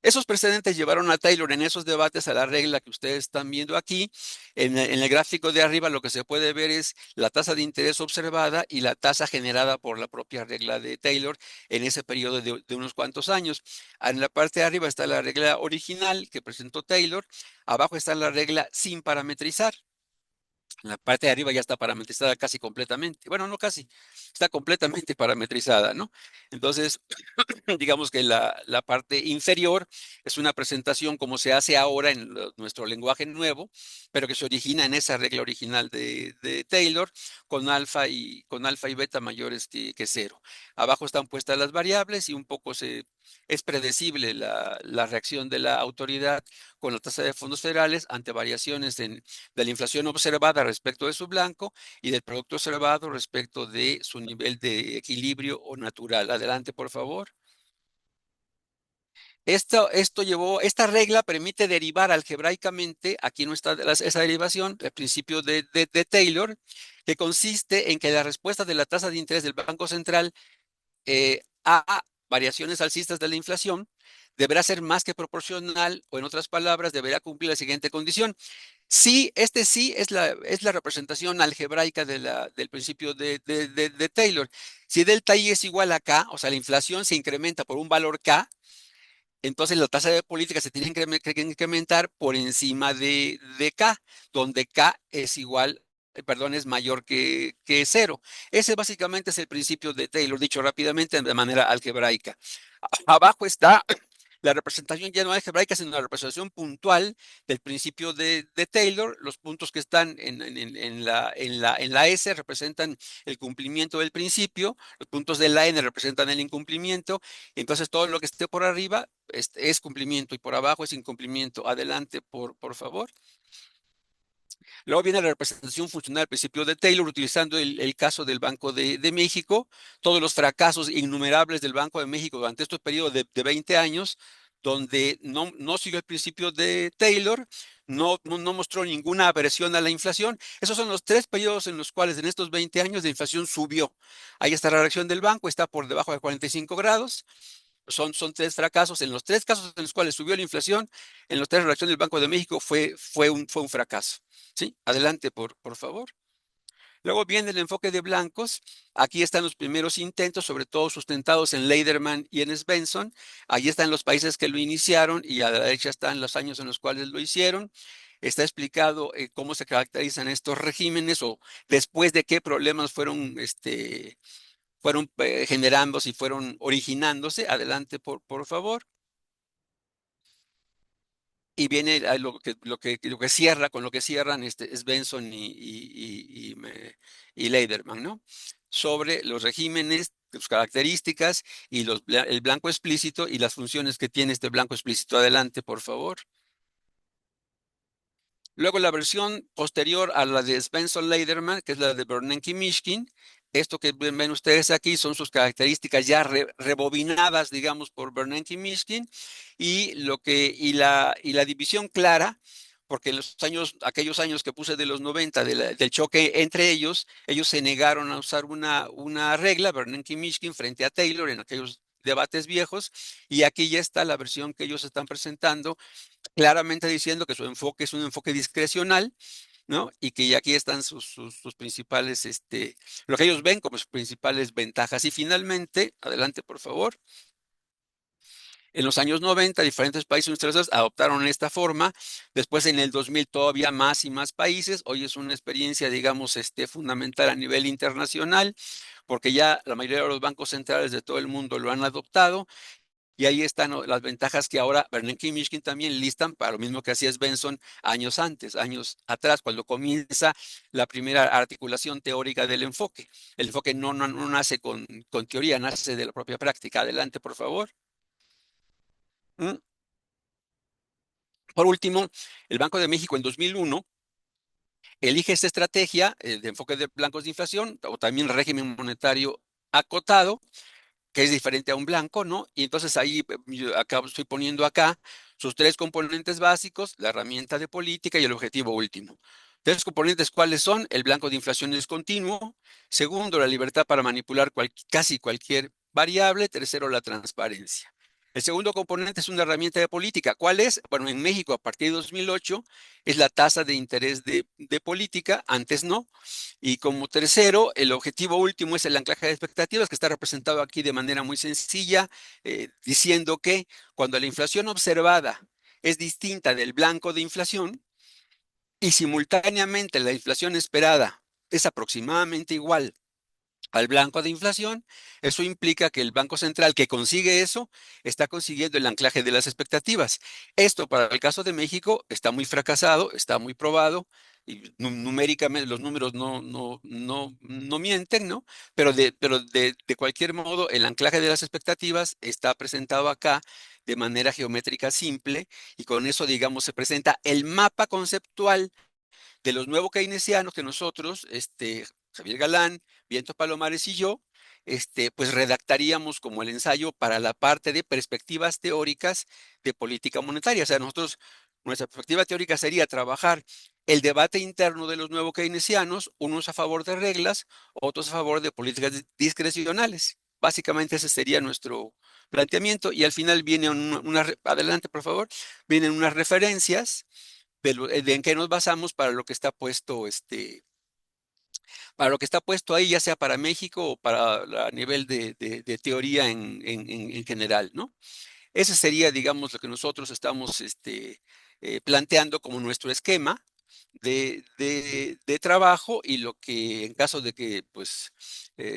Esos precedentes llevaron a Taylor en esos debates a la regla que ustedes están viendo aquí. En el gráfico de arriba lo que se puede ver es la tasa de interés observada y la tasa generada por la propia regla de Taylor en ese periodo de unos cuantos años. En la parte de arriba está la regla original que presentó Taylor. Abajo está la regla sin parametrizar. En la parte de arriba ya está parametrizada casi completamente. Bueno, no casi, está completamente parametrizada, ¿no? Entonces, digamos que la parte inferior es una presentación como se hace ahora en nuestro lenguaje nuevo, pero que se origina en esa regla original de Taylor con alfa y beta mayores que cero. Abajo están puestas las variables y un poco es predecible la reacción de la autoridad con la tasa de fondos federales ante variaciones de la inflación observada respecto de su blanco y del producto observado respecto de su nivel de equilibrio o natural. Adelante, por favor. Esta regla permite derivar algebraicamente, aquí no está esa derivación, el principio de Taylor, que consiste en que la respuesta de la tasa de interés del Banco Central a variaciones alcistas de la inflación deberá ser más que proporcional, o en otras palabras, deberá cumplir la siguiente condición. Sí, sí es la representación algebraica del principio de Taylor. Si delta I es igual a K, o sea, la inflación se incrementa por un valor K, entonces la tasa de política se tiene que incrementar por encima de K, donde K es igual, perdón, es mayor que cero. Ese básicamente es el principio de Taylor, dicho rápidamente de manera algebraica. Abajo está la representación ya no algebraica, sino la representación puntual del principio de Taylor. Los puntos que están en la S representan el cumplimiento del principio, los puntos de la N representan el incumplimiento, entonces todo lo que esté por arriba es cumplimiento y por abajo es incumplimiento. Adelante, por favor. Luego viene la representación funcional al principio de Taylor, utilizando el caso del Banco de México, todos los fracasos innumerables del Banco de México durante este periodo de 20 años, donde no siguió el principio de Taylor, no mostró ninguna aversión a la inflación. Esos son los 3 periodos en los cuales en estos 20 años la inflación subió. Ahí está la reacción del banco, está por debajo de 45 grados. Son 3 fracasos. En los 3 casos en los cuales subió la inflación, en los 3 la reacción del Banco de México fue un fracaso. ¿Sí? Adelante, por favor. Luego viene el enfoque de blancos. Aquí están los primeros intentos, sobre todo sustentados en Lederman y en Svensson. Ahí están los países que lo iniciaron y a la derecha están los años en los cuales lo hicieron. Está explicado cómo se caracterizan estos regímenes o después de qué problemas fueron generándose y fueron originándose. Adelante, por favor. Y viene lo que cierra, con lo que cierran Svensson y Lederman, ¿no? Sobre los regímenes, sus características y el blanco explícito y las funciones que tiene este blanco explícito. Adelante, por favor. Luego la versión posterior a la de Svensson-Lederman, que es la de Bernanke-Mishkin. Esto que ven ustedes aquí son sus características ya rebobinadas, digamos, por Bernanke-Mishkin, y la división clara, porque en aquellos años que puse de los 90, del choque entre ellos se negaron a usar una regla, Bernanke-Mishkin frente a Taylor en aquellos debates viejos, y aquí ya está la versión que ellos están presentando, claramente diciendo que su enfoque es un enfoque discrecional, ¿no? Y que aquí están sus principales, lo que ellos ven como sus principales ventajas. Y finalmente, adelante, por favor. En los años 90, diferentes países industrializados adoptaron esta forma. Después, en el 2000, todavía más y más países. Hoy es una experiencia, digamos, fundamental a nivel internacional, porque ya la mayoría de los bancos centrales de todo el mundo lo han adoptado. Y ahí están las ventajas que ahora Bernanke y Mishkin también listan para lo mismo que hacía Svensson años atrás, cuando comienza la primera articulación teórica del enfoque. El enfoque no nace con teoría, nace de la propia práctica. Adelante, por favor. Por último, el Banco de México en 2001 elige esta estrategia de enfoque de blancos de inflación o también régimen monetario acotado, que es diferente a un blanco, ¿no? Y entonces ahí estoy poniendo acá sus 3 componentes básicos, la herramienta de política y el objetivo último. 3 componentes, ¿cuáles son? El blanco de inflación es continuo. Segundo, la libertad para manipular casi cualquier variable. Tercero, la transparencia. El segundo componente es una herramienta de política. ¿Cuál es? Bueno, en México, a partir de 2008, es la tasa de interés de política. Antes no. Y como tercero, el objetivo último es el anclaje de expectativas, que está representado aquí de manera muy sencilla, diciendo que cuando la inflación observada es distinta del blanco de inflación y simultáneamente la inflación esperada es aproximadamente igual al blanco de inflación, eso implica que el Banco Central que consigue eso está consiguiendo el anclaje de las expectativas. Esto para el caso de México está muy fracasado, está muy probado, y numéricamente los números no mienten, ¿no? Pero de cualquier modo el anclaje de las expectativas está presentado acá de manera geométrica simple y con eso, digamos, se presenta el mapa conceptual de los nuevos keynesianos que nosotros, Javier Galán, Vientos Palomares y yo, pues redactaríamos como el ensayo para la parte de perspectivas teóricas de política monetaria. O sea, nuestra perspectiva teórica sería trabajar el debate interno de los nuevos keynesianos, unos a favor de reglas, otros a favor de políticas discrecionales. Básicamente ese sería nuestro planteamiento y al final viene adelante por favor, vienen unas referencias de en qué nos basamos para lo que está puesto ahí, ya sea para México o para a nivel de teoría en general, ¿no? Ese sería, digamos, lo que nosotros estamos planteando como nuestro esquema de trabajo y lo que en caso de que pues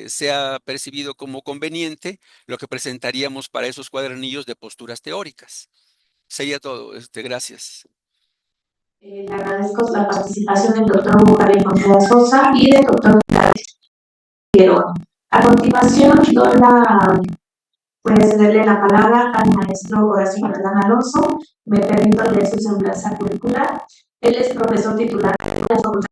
sea percibido como conveniente, lo que presentaríamos para esos cuadernillos de posturas teóricas. Sería todo. Gracias. Le agradezco la participación del doctor Hugo Javier Contreras Sosa y del doctor Figueroa. A continuación, cederle la palabra al maestro Horacio Catalán Alonso. Me permito leer su semblanza curricular. Él es profesor titular de la Facultad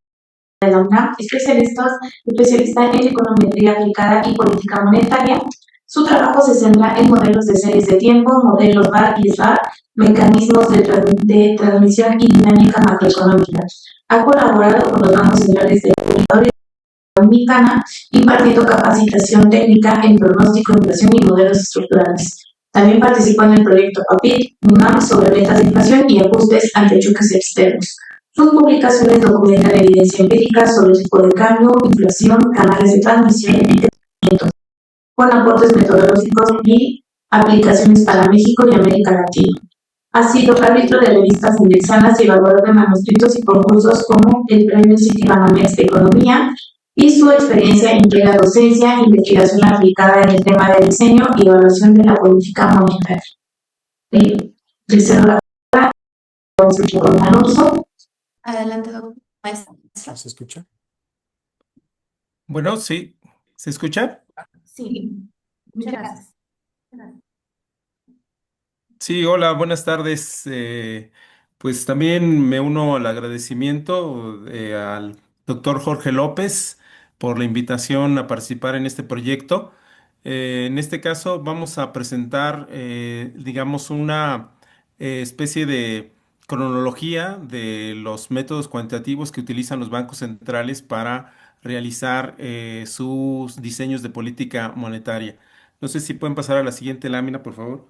de la UNAM, especialista en econometría aplicada y política monetaria. Su trabajo se centra en modelos de series de tiempo, modelos VAR y SVAR, mecanismos de transmisión y dinámica macroeconómica. Ha colaborado con los bancos centrales de República Dominicana, impartiendo capacitación técnica en pronóstico, inflación y modelos estructurales. También participó en el proyecto PAPIT, UNAM, sobre metas de inflación y ajustes ante choques externos. Sus publicaciones documentan evidencia empírica sobre el tipo de cambio, inflación, canales de transmisión y crecimiento, con aportes metodológicos y aplicaciones para México y América Latina. Ha sido árbitro de revistas indexadas y evaluador de manuscritos y concursos como el Premio Citibanamex de Economía, y su experiencia implica docencia, investigación aplicada en el tema de diseño y evaluación de la política monetaria. Le cedo la palabra al doctor Alonso. Adelante, doctor. Maestra. ¿Se escucha? Bueno, sí. ¿Se escucha? Sí, muchas gracias. Sí, hola, buenas tardes. Pues también me uno al agradecimiento al doctor Jorge López por la invitación a participar en este proyecto. En este caso vamos a presentar, digamos, una especie de cronología de los métodos cuantitativos que utilizan los bancos centrales para realizar sus diseños de política monetaria. No sé si pueden pasar a la siguiente lámina, por favor.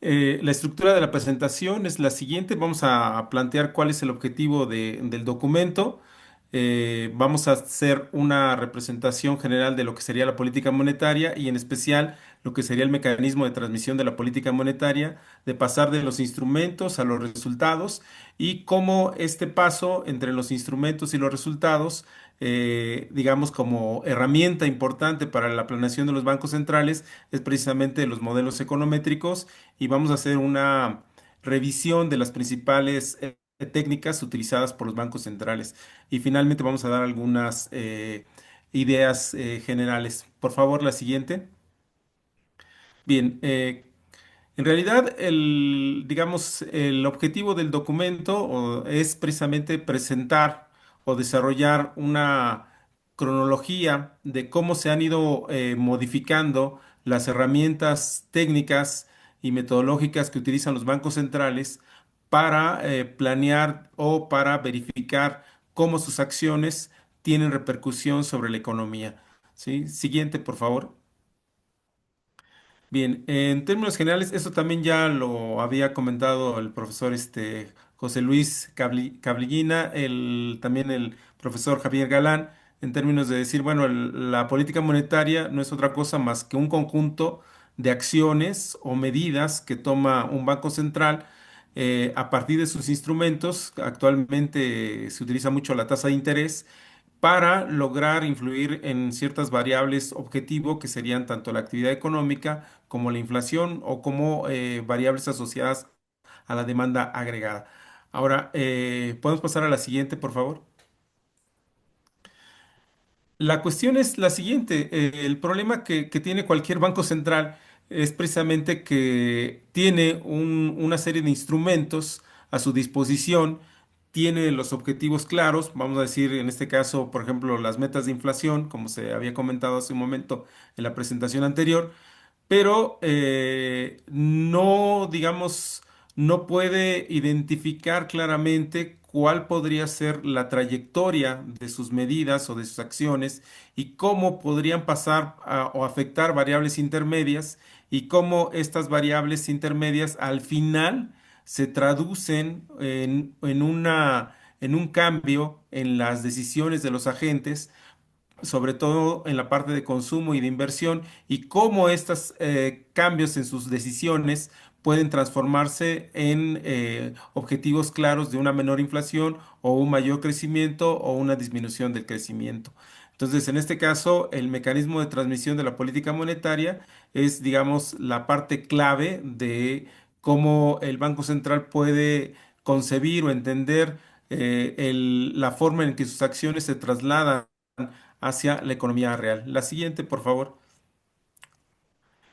La estructura de la presentación es la siguiente. Vamos a plantear cuál es el objetivo del documento. Vamos a hacer una representación general de lo que sería la política monetaria y en especial lo que sería el mecanismo de transmisión de la política monetaria, de pasar de los instrumentos a los resultados y cómo este paso entre los instrumentos y los resultados, digamos como herramienta importante para la planeación de los bancos centrales, es precisamente los modelos econométricos y vamos a hacer una revisión de las principales técnicas utilizadas por los bancos centrales. Y finalmente vamos a dar algunas ideas generales. Por favor, la siguiente. Bien, en realidad, digamos, el objetivo del documento es precisamente presentar o desarrollar una cronología de cómo se han ido modificando las herramientas técnicas y metodológicas que utilizan los bancos centrales para planear o para verificar cómo sus acciones tienen repercusión sobre la economía. ¿Sí? Siguiente, por favor. Bien, en términos generales, esto también ya lo había comentado el profesor José Luis Cabrillina, también el profesor Javier Galán, en términos de decir, bueno, la política monetaria no es otra cosa más que un conjunto de acciones o medidas que toma un banco central a partir de sus instrumentos. Actualmente se utiliza mucho la tasa de interés para lograr influir en ciertas variables objetivo que serían tanto la actividad económica como la inflación o como variables asociadas a la demanda agregada. Ahora, ¿podemos pasar a la siguiente, por favor? La cuestión es la siguiente. El problema que tiene cualquier banco central es precisamente que tiene una serie de instrumentos a su disposición, tiene los objetivos claros, vamos a decir en este caso, por ejemplo, las metas de inflación, como se había comentado hace un momento en la presentación anterior, pero no, digamos, no puede identificar claramente cuál podría ser la trayectoria de sus medidas o de sus acciones y cómo podrían pasar o afectar variables intermedias y cómo estas variables intermedias al final se traducen en un cambio en las decisiones de los agentes, sobre todo en la parte de consumo y de inversión, y cómo estos cambios en sus decisiones pueden transformarse en objetivos claros de una menor inflación o un mayor crecimiento o una disminución del crecimiento. Entonces, en este caso, el mecanismo de transmisión de la política monetaria es, digamos, la parte clave de cómo el Banco Central puede concebir o entender la forma en que sus acciones se trasladan hacia la economía real. La siguiente, por favor.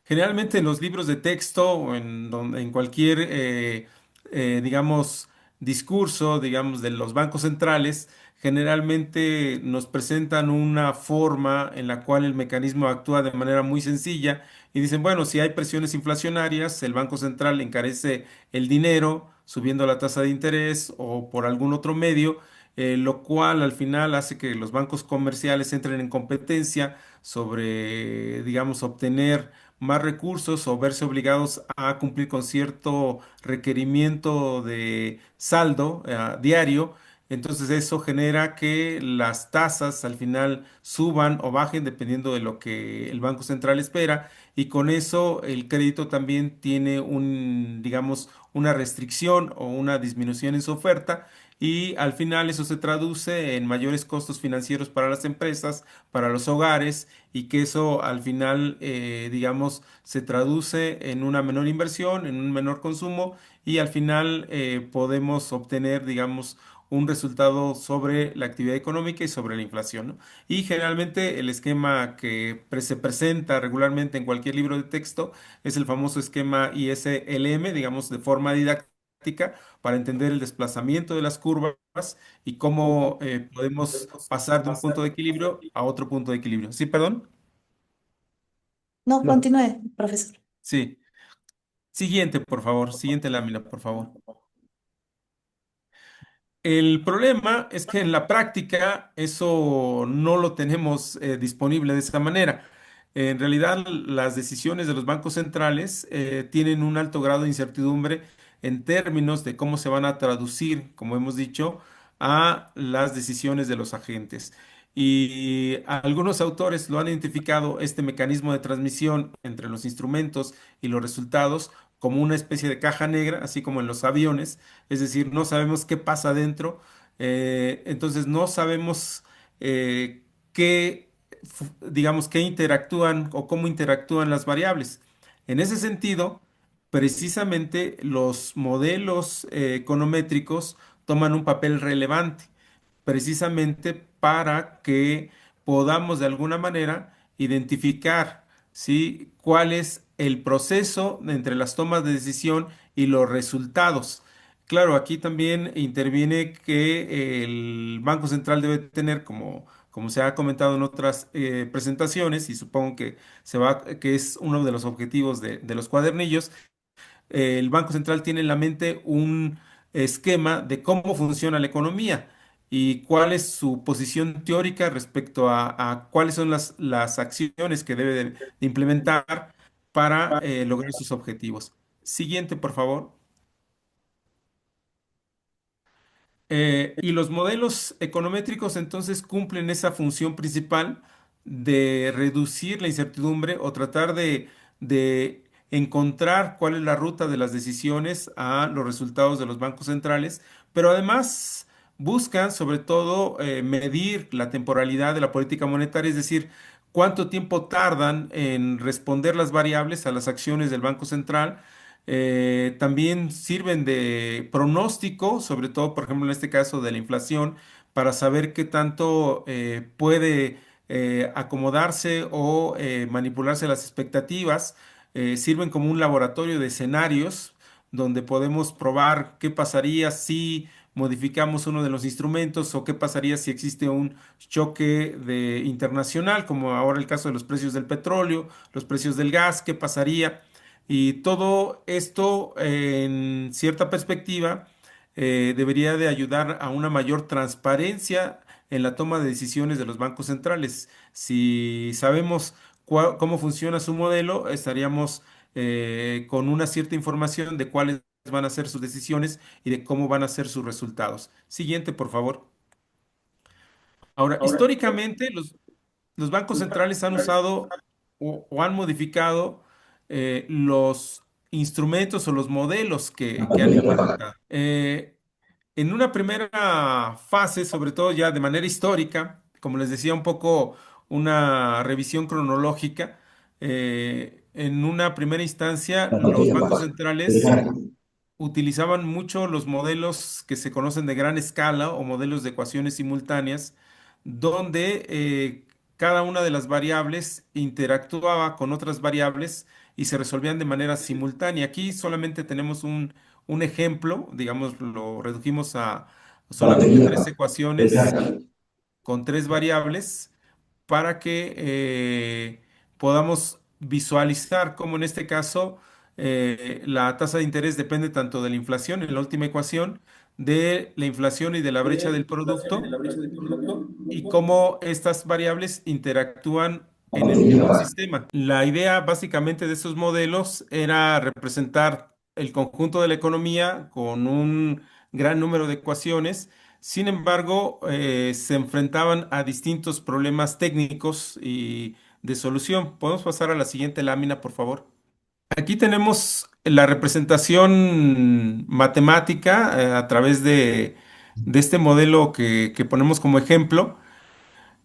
Generalmente en los libros de texto o en cualquier, digamos, discurso, digamos, de los bancos centrales, generalmente nos presentan una forma en la cual el mecanismo actúa de manera muy sencilla y dicen, bueno, si hay presiones inflacionarias, el Banco Central encarece el dinero subiendo la tasa de interés o por algún otro medio, lo cual al final hace que los bancos comerciales entren en competencia sobre, digamos, obtener más recursos o verse obligados a cumplir con cierto requerimiento de saldo diario. Entonces eso genera que las tasas al final suban o bajen dependiendo de lo que el Banco Central espera, y con eso el crédito también tiene un, digamos, una restricción o una disminución en su oferta, y al final eso se traduce en mayores costos financieros para las empresas, para los hogares, y que eso al final, digamos, se traduce en una menor inversión, en un menor consumo, y al final podemos obtener, digamos, un resultado sobre la actividad económica y sobre la inflación, ¿no? Y generalmente el esquema que se presenta regularmente en cualquier libro de texto es el famoso esquema ISLM, digamos, de forma didáctica, para entender el desplazamiento de las curvas y cómo podemos pasar de un punto de equilibrio a otro punto de equilibrio. ¿Sí, perdón? No, No, continúe, profesor. Sí. Siguiente, por favor. Siguiente lámina, por favor. El problema es que en la práctica eso no lo tenemos disponible de esa manera. En realidad, las decisiones de los bancos centrales tienen un alto grado de incertidumbre en términos de cómo se van a traducir, como hemos dicho, a las decisiones de los agentes. Y algunos autores lo han identificado este mecanismo de transmisión entre los instrumentos y los resultados como una especie de caja negra, así como en los aviones, es decir, no sabemos qué pasa adentro, entonces no sabemos qué, digamos, qué interactúan o cómo interactúan las variables. En ese sentido, precisamente los modelos econométricos toman un papel relevante, precisamente para que podamos de alguna manera identificar, ¿sí?, cuál es el proceso entre las tomas de decisión y los resultados. Claro, aquí también interviene que el Banco Central debe tener, como se ha comentado en otras presentaciones, y supongo que que es uno de los objetivos de los cuadernillos, el Banco Central tiene en la mente un esquema de cómo funciona la economía y cuál es su posición teórica respecto a cuáles son las acciones que debe de implementar para lograr sus objetivos. Siguiente, por favor. Y los modelos econométricos entonces cumplen esa función principal de reducir la incertidumbre o tratar de encontrar cuál es la ruta de las decisiones a los resultados de los bancos centrales, pero además buscan sobre todo medir la temporalidad de la política monetaria, es decir, cuánto tiempo tardan en responder las variables a las acciones del Banco Central. También sirven de pronóstico, sobre todo, por ejemplo, en este caso de la inflación, para saber qué tanto puede acomodarse o manipularse las expectativas. Sirven como un laboratorio de escenarios donde podemos probar qué pasaría si modificamos uno de los instrumentos o qué pasaría si existe un choque internacional, como ahora el caso de los precios del petróleo, los precios del gas, qué pasaría. Y todo esto, en cierta perspectiva, debería de ayudar a una mayor transparencia en la toma de decisiones de los bancos centrales. Si sabemos cómo funciona su modelo, estaríamos con una cierta información de cuáles van a ser sus decisiones y de cómo van a ser sus resultados. Siguiente, por favor. Ahora, históricamente, los bancos centrales han usado o han modificado los instrumentos o los modelos que han implementado. En una primera fase, sobre todo ya de manera histórica, como les decía, un poco una revisión cronológica, en una primera instancia, los bancos centrales utilizaban mucho los modelos que se conocen de gran escala o modelos de ecuaciones simultáneas, donde cada una de las variables interactuaba con otras variables y se resolvían de manera simultánea. Aquí solamente tenemos un ejemplo, digamos, lo redujimos a solamente tres ecuaciones con tres variables para que podamos visualizar cómo en este caso la tasa de interés depende tanto de la inflación en la última ecuación, de la inflación y de la brecha del producto, y cómo estas variables interactúan en el mismo sistema. La idea básicamente de estos modelos era representar el conjunto de la economía con un gran número de ecuaciones. Sin embargo, se enfrentaban a distintos problemas técnicos y de solución. ¿Podemos pasar a la siguiente lámina, por favor? Aquí tenemos la representación matemática a través de este modelo que ponemos como ejemplo,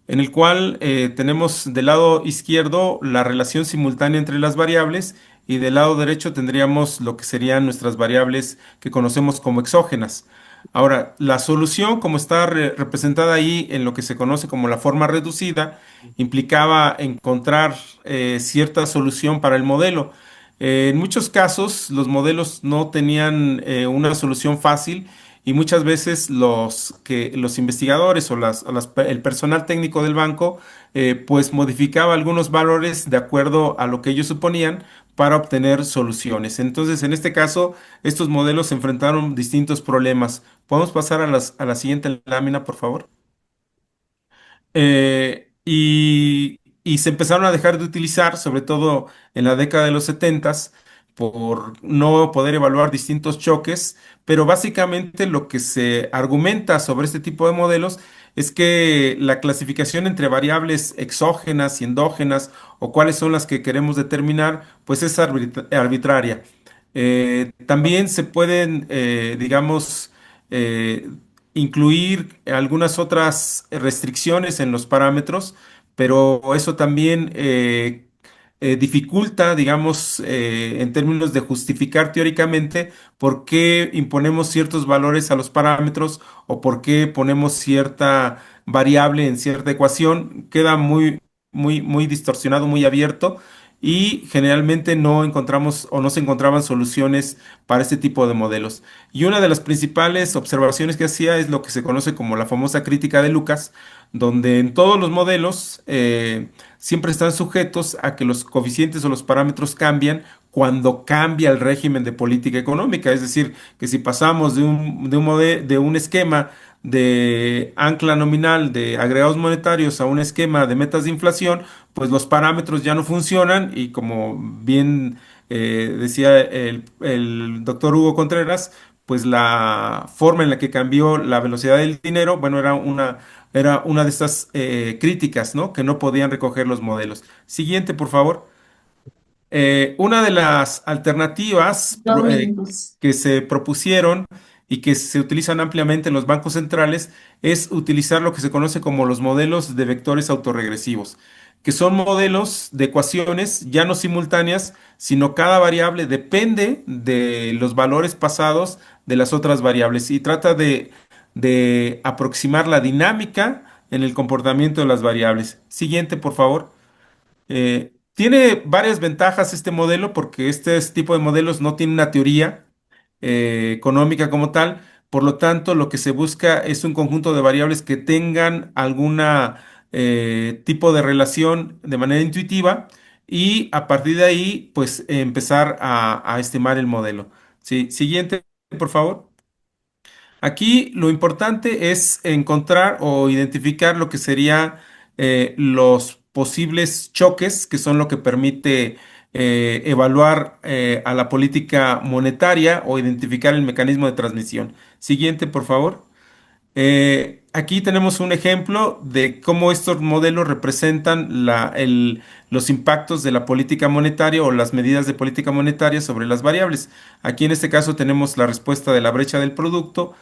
en el cual tenemos del lado izquierdo la relación simultánea entre las variables y del lado derecho tendríamos lo que serían nuestras variables que conocemos como exógenas. Ahora, la solución, como está representada ahí en lo que se conoce como la forma reducida, implicaba encontrar cierta solución para el modelo. En muchos casos, los modelos no tenían una solución fácil y muchas veces los investigadores el personal técnico del banco pues modificaba algunos valores de acuerdo a lo que ellos suponían para obtener soluciones. Entonces, en este caso, estos modelos se enfrentaron distintos problemas. ¿Podemos pasar a la siguiente lámina, por favor? Y se empezaron a dejar de utilizar, sobre todo en la década de los 70, por no poder evaluar distintos choques, pero básicamente lo que se argumenta sobre este tipo de modelos es que la clasificación entre variables exógenas y endógenas o cuáles son las que queremos determinar, pues es arbitraria. También se pueden, digamos, eh, incluir algunas otras restricciones en los parámetros, pero eso también dificulta, digamos, en términos de justificar teóricamente por qué imponemos ciertos valores a los parámetros o por qué ponemos cierta variable en cierta ecuación. Queda muy distorsionado, muy abierto. Y generalmente no encontramos o no se encontraban soluciones para este tipo de modelos. Y una de las principales observaciones que hacía es lo que se conoce como la famosa crítica de Lucas, donde en todos los modelos siempre están sujetos a que los coeficientes o los parámetros cambian cuando cambia el régimen de política económica. Es decir, que si pasamos de un esquema de ancla nominal de agregados monetarios a un esquema de metas de inflación, pues los parámetros ya no funcionan y como bien decía el doctor Hugo Contreras, pues la forma en la que cambió la velocidad del dinero, bueno, era una de estas críticas, ¿no? Que no podían recoger los modelos. Siguiente, por favor. Una de las alternativas 2 minutos. que se propusieron y que se utilizan ampliamente en los bancos centrales es utilizar lo que se conoce como los modelos de vectores autorregresivos, que son modelos de ecuaciones ya no simultáneas, sino cada variable depende de los valores pasados de las otras variables y trata de aproximar la dinámica en el comportamiento de las variables. Siguiente, por favor. Tiene varias ventajas este modelo porque este tipo de modelos no tiene una teoría económica como tal. Por lo tanto, lo que se busca es un conjunto de variables que tengan alguna tipo de relación de manera intuitiva y a partir de ahí, pues empezar a estimar el modelo. Sí, siguiente, por favor. Aquí lo importante es encontrar o identificar lo que serían los posibles choques, que son lo que permite evaluar a la política monetaria o identificar el mecanismo de transmisión. Siguiente, por favor. Aquí tenemos un ejemplo de cómo estos modelos representan los impactos de la política monetaria o las medidas de política monetaria sobre las variables. Aquí en este caso tenemos la respuesta de la brecha del producto,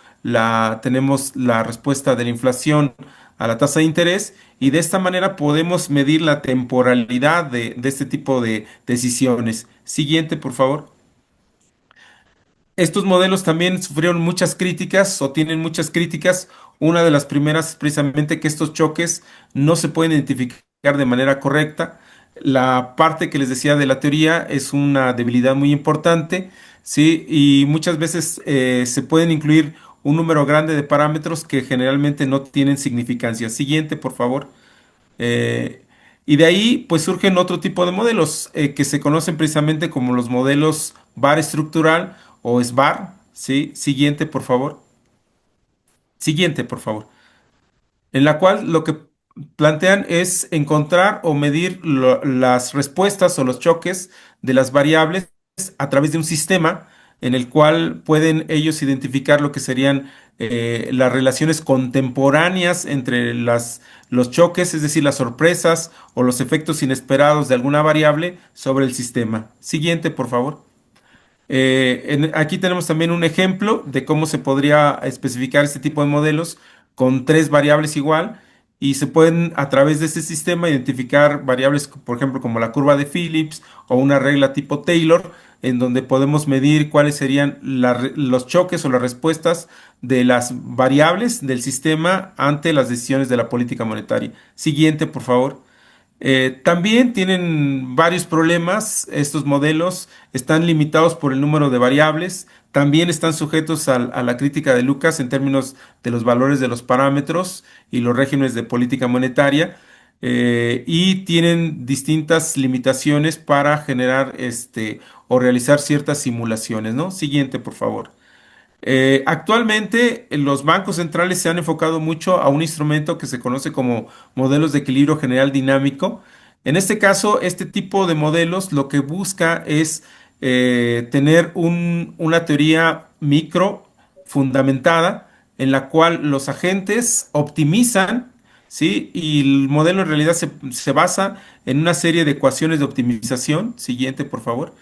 tenemos la respuesta de la inflación a la tasa de interés y de esta manera podemos medir la temporalidad de este tipo de decisiones. Siguiente, por favor. Estos modelos también sufrieron muchas críticas o tienen muchas críticas. Una de las primeras es precisamente que estos choques no se pueden identificar de manera correcta. La parte que les decía de la teoría es una debilidad muy importante. ¿sí? Y muchas veces se pueden incluir un número grande de parámetros que generalmente no tienen significancia. Siguiente, por favor. Eh, y de ahí, pues surgen otro tipo de modelos que se conocen precisamente como los modelos VAR estructural o SVAR, ¿sí? Siguiente, por favor. Siguiente, por favor. En la cual lo que plantean es encontrar o medir las respuestas o los choques de las variables a través de un sistema en el cual pueden ellos identificar lo que serían las relaciones contemporáneas entre los choques, es decir, las sorpresas o los efectos inesperados de alguna variable sobre el sistema. Siguiente, por favor. Aquí tenemos también un ejemplo de cómo se podría especificar este tipo de modelos con tres variables igual y se pueden a través de este sistema identificar variables, por ejemplo, como la curva de Phillips o una regla tipo Taylor, en donde podemos medir cuáles serían los choques o las respuestas de las variables del sistema ante las decisiones de la política monetaria. Siguiente, por favor. También tienen varios problemas. Estos modelos están limitados por el número de variables. También están sujetos a la crítica de Lucas en términos de los valores de los parámetros y los regímenes de política monetaria. Y tienen distintas limitaciones para generar o realizar ciertas simulaciones, ¿no? Siguiente, por favor. Actualmente los bancos centrales se han enfocado mucho a un instrumento que se conoce como modelos de equilibrio general dinámico. En este caso, este tipo de modelos lo que busca es tener una teoría micro fundamentada en la cual los agentes optimizan, ¿sí? Y el modelo en realidad se basa en una serie de ecuaciones de optimización. Siguiente, por favor,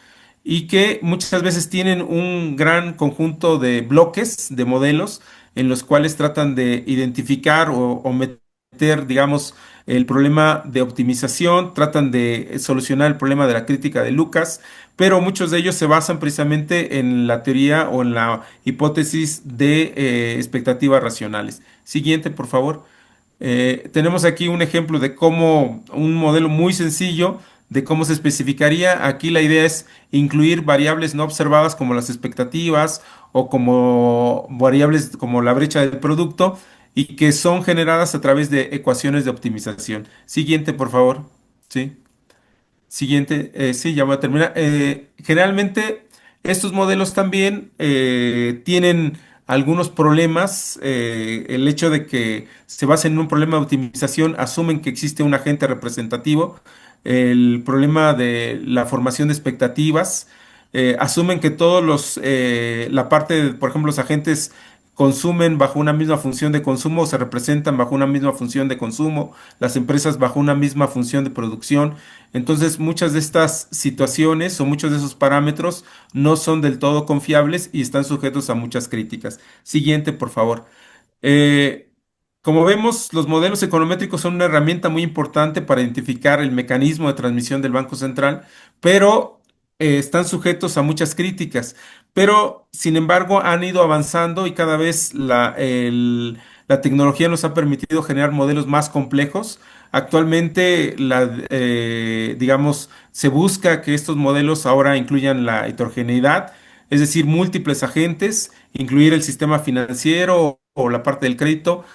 y que muchas veces tienen un gran conjunto de bloques, de modelos, en los cuales tratan de identificar o meter, digamos, el problema de optimización, tratan de solucionar el problema de la crítica de Lucas, pero muchos de ellos se basan precisamente en la teoría o en la hipótesis de expectativas racionales. Siguiente, por favor. Tenemos aquí un ejemplo de cómo un modelo muy sencillo de cómo se especificaría. Aquí la idea es incluir variables no observadas como las expectativas o como variables como la brecha del producto y que son generadas a través de ecuaciones de optimización. Siguiente, por favor. Sí. Siguiente, sí, ya voy a terminar. Generalmente estos modelos también tienen algunos problemas. El hecho de que se basen en un problema de optimización asumen que existe un agente representativo. El problema de la formación de expectativas. Asumen que la parte, por ejemplo, los agentes consumen bajo una misma función de consumo o se representan bajo una misma función de consumo, las empresas bajo una misma función de producción. Entonces, muchas de estas situaciones o muchos de esos parámetros no son del todo confiables y están sujetos a muchas críticas. Siguiente, por favor. Eh, Como vemos, los modelos econométricos son una herramienta muy importante para identificar el mecanismo de transmisión del Banco Central, pero están sujetos a muchas críticas. Pero, sin embargo, han ido avanzando y cada vez la tecnología nos ha permitido generar modelos más complejos. Actualmente, digamos, se busca que estos modelos ahora incluyan la heterogeneidad, es decir, múltiples agentes, incluir el sistema financiero o la parte del crédito,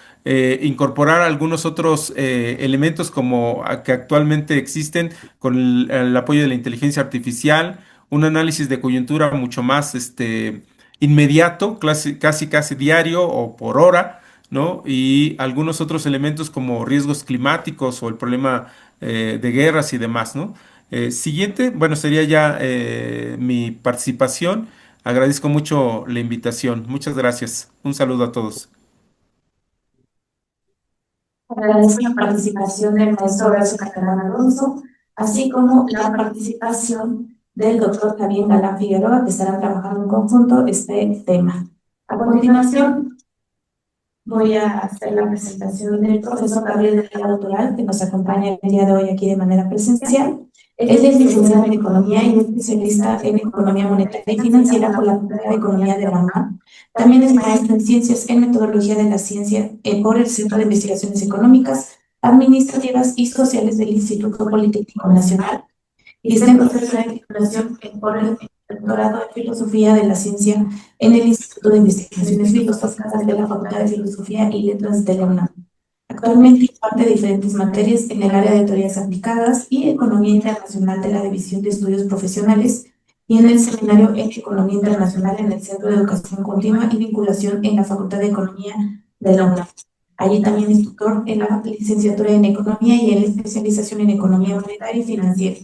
incorporar algunos otros elementos como que actualmente existen con el apoyo de la inteligencia artificial, un análisis de coyuntura mucho más inmediato, casi diario o por hora, ¿no? Y algunos otros elementos como riesgos climáticos o el problema de guerras y demás, ¿no? Siguiente, bueno, sería ya mi participación. Agradezco mucho la invitación. Muchas gracias. Un saludo a todos. Agradezco la participación del maestro Horacio Catalán Alonso, así como la participación del doctor Javier Galán Figueroa, que estarán trabajando en conjunto este tema. A continuación, voy a hacer la presentación del profesor Gabriel Delgado Toral, que nos acompaña el día de hoy aquí de manera presencial. Él es licenciado en Economía y especialista en Economía Monetaria y Financiera por la Facultad de Economía de la UNAM. También es maestro en Ciencias en Metodología de la Ciencia por el Centro de Investigaciones Económicas, Administrativas y Sociales del Instituto Politécnico Nacional y está en proceso de titulación por el doctorado en Filosofía de la Ciencia en el Instituto de Investigaciones Filosóficas de la Facultad de Filosofía y Letras de la UNAM. Actualmente imparte diferentes materias en el área de teorías aplicadas y economía internacional de la División de Estudios Profesionales y en el seminario en Economía Internacional en el Centro de Educación Continua y Vinculación en la Facultad de Economía de la UNAM. Allí también es tutor en la licenciatura en Economía y en la especialización en Economía Monetaria y Financiera.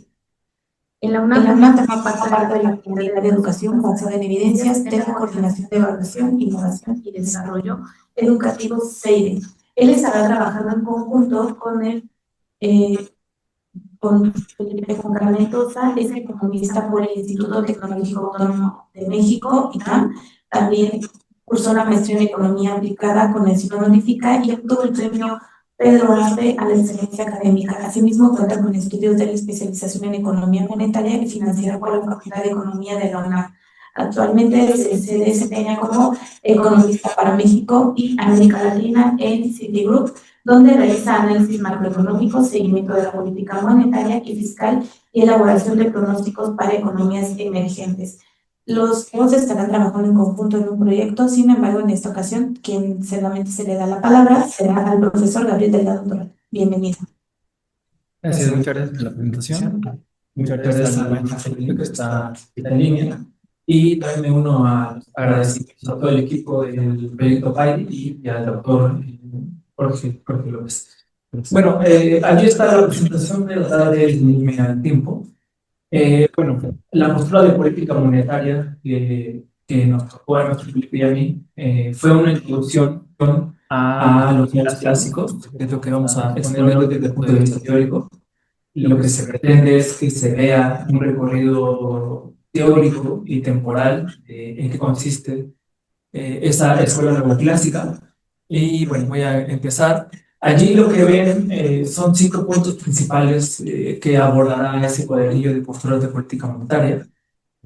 En la UNAM también forma parte de la comunidad de educación basada en evidencias de la Coordinación de Evaluación, Innovación y Desarrollo Educativo CEIDE. Él estará trabajando en conjunto con Felipe Foncarmentosa, es economista por el Instituto Tecnológico Autónomo de México, ITAM. También cursó la maestría en Economía Aplicada con mención honorífica y obtuvo el premio Pedro Arce a la excelencia académica. Asimismo, cuenta con estudios de la especialización en Economía Monetaria y Financiera por la Facultad de Economía de la UNAM. Actualmente se desempeña como economista para México y América Latina en Citigroup, donde realiza análisis macroeconómico, seguimiento de la política monetaria y fiscal y elaboración de pronósticos para economías emergentes. Los dos estarán trabajando en conjunto en un proyecto, sin embargo, en esta ocasión, quien solamente se le da la palabra será al profesor Gabriel Delgado Toral. Bienvenido. Gracias, muchas gracias por la presentación. Muchas gracias a la maestra Felipe que está en línea. Y también me uno a agradecer a todo el equipo del proyecto PAIDI y al doctor Jorge López. Bueno, allí está la presentación, de tratar de irme al tiempo. Bueno, la postura de política monetaria que nos tocó a nuestro Felipe y a mí fue una introducción a los modelos clásicos, que es lo que vamos a exponer hoy desde el punto de vista teórico. Lo que se pretende es que se vea un recorrido teórico y temporal en qué consiste esa escuela neoclásica. Y bueno, voy a empezar. Allí lo que ven son 5 puntos principales que abordará ese cuadernillo de posturas de política monetaria.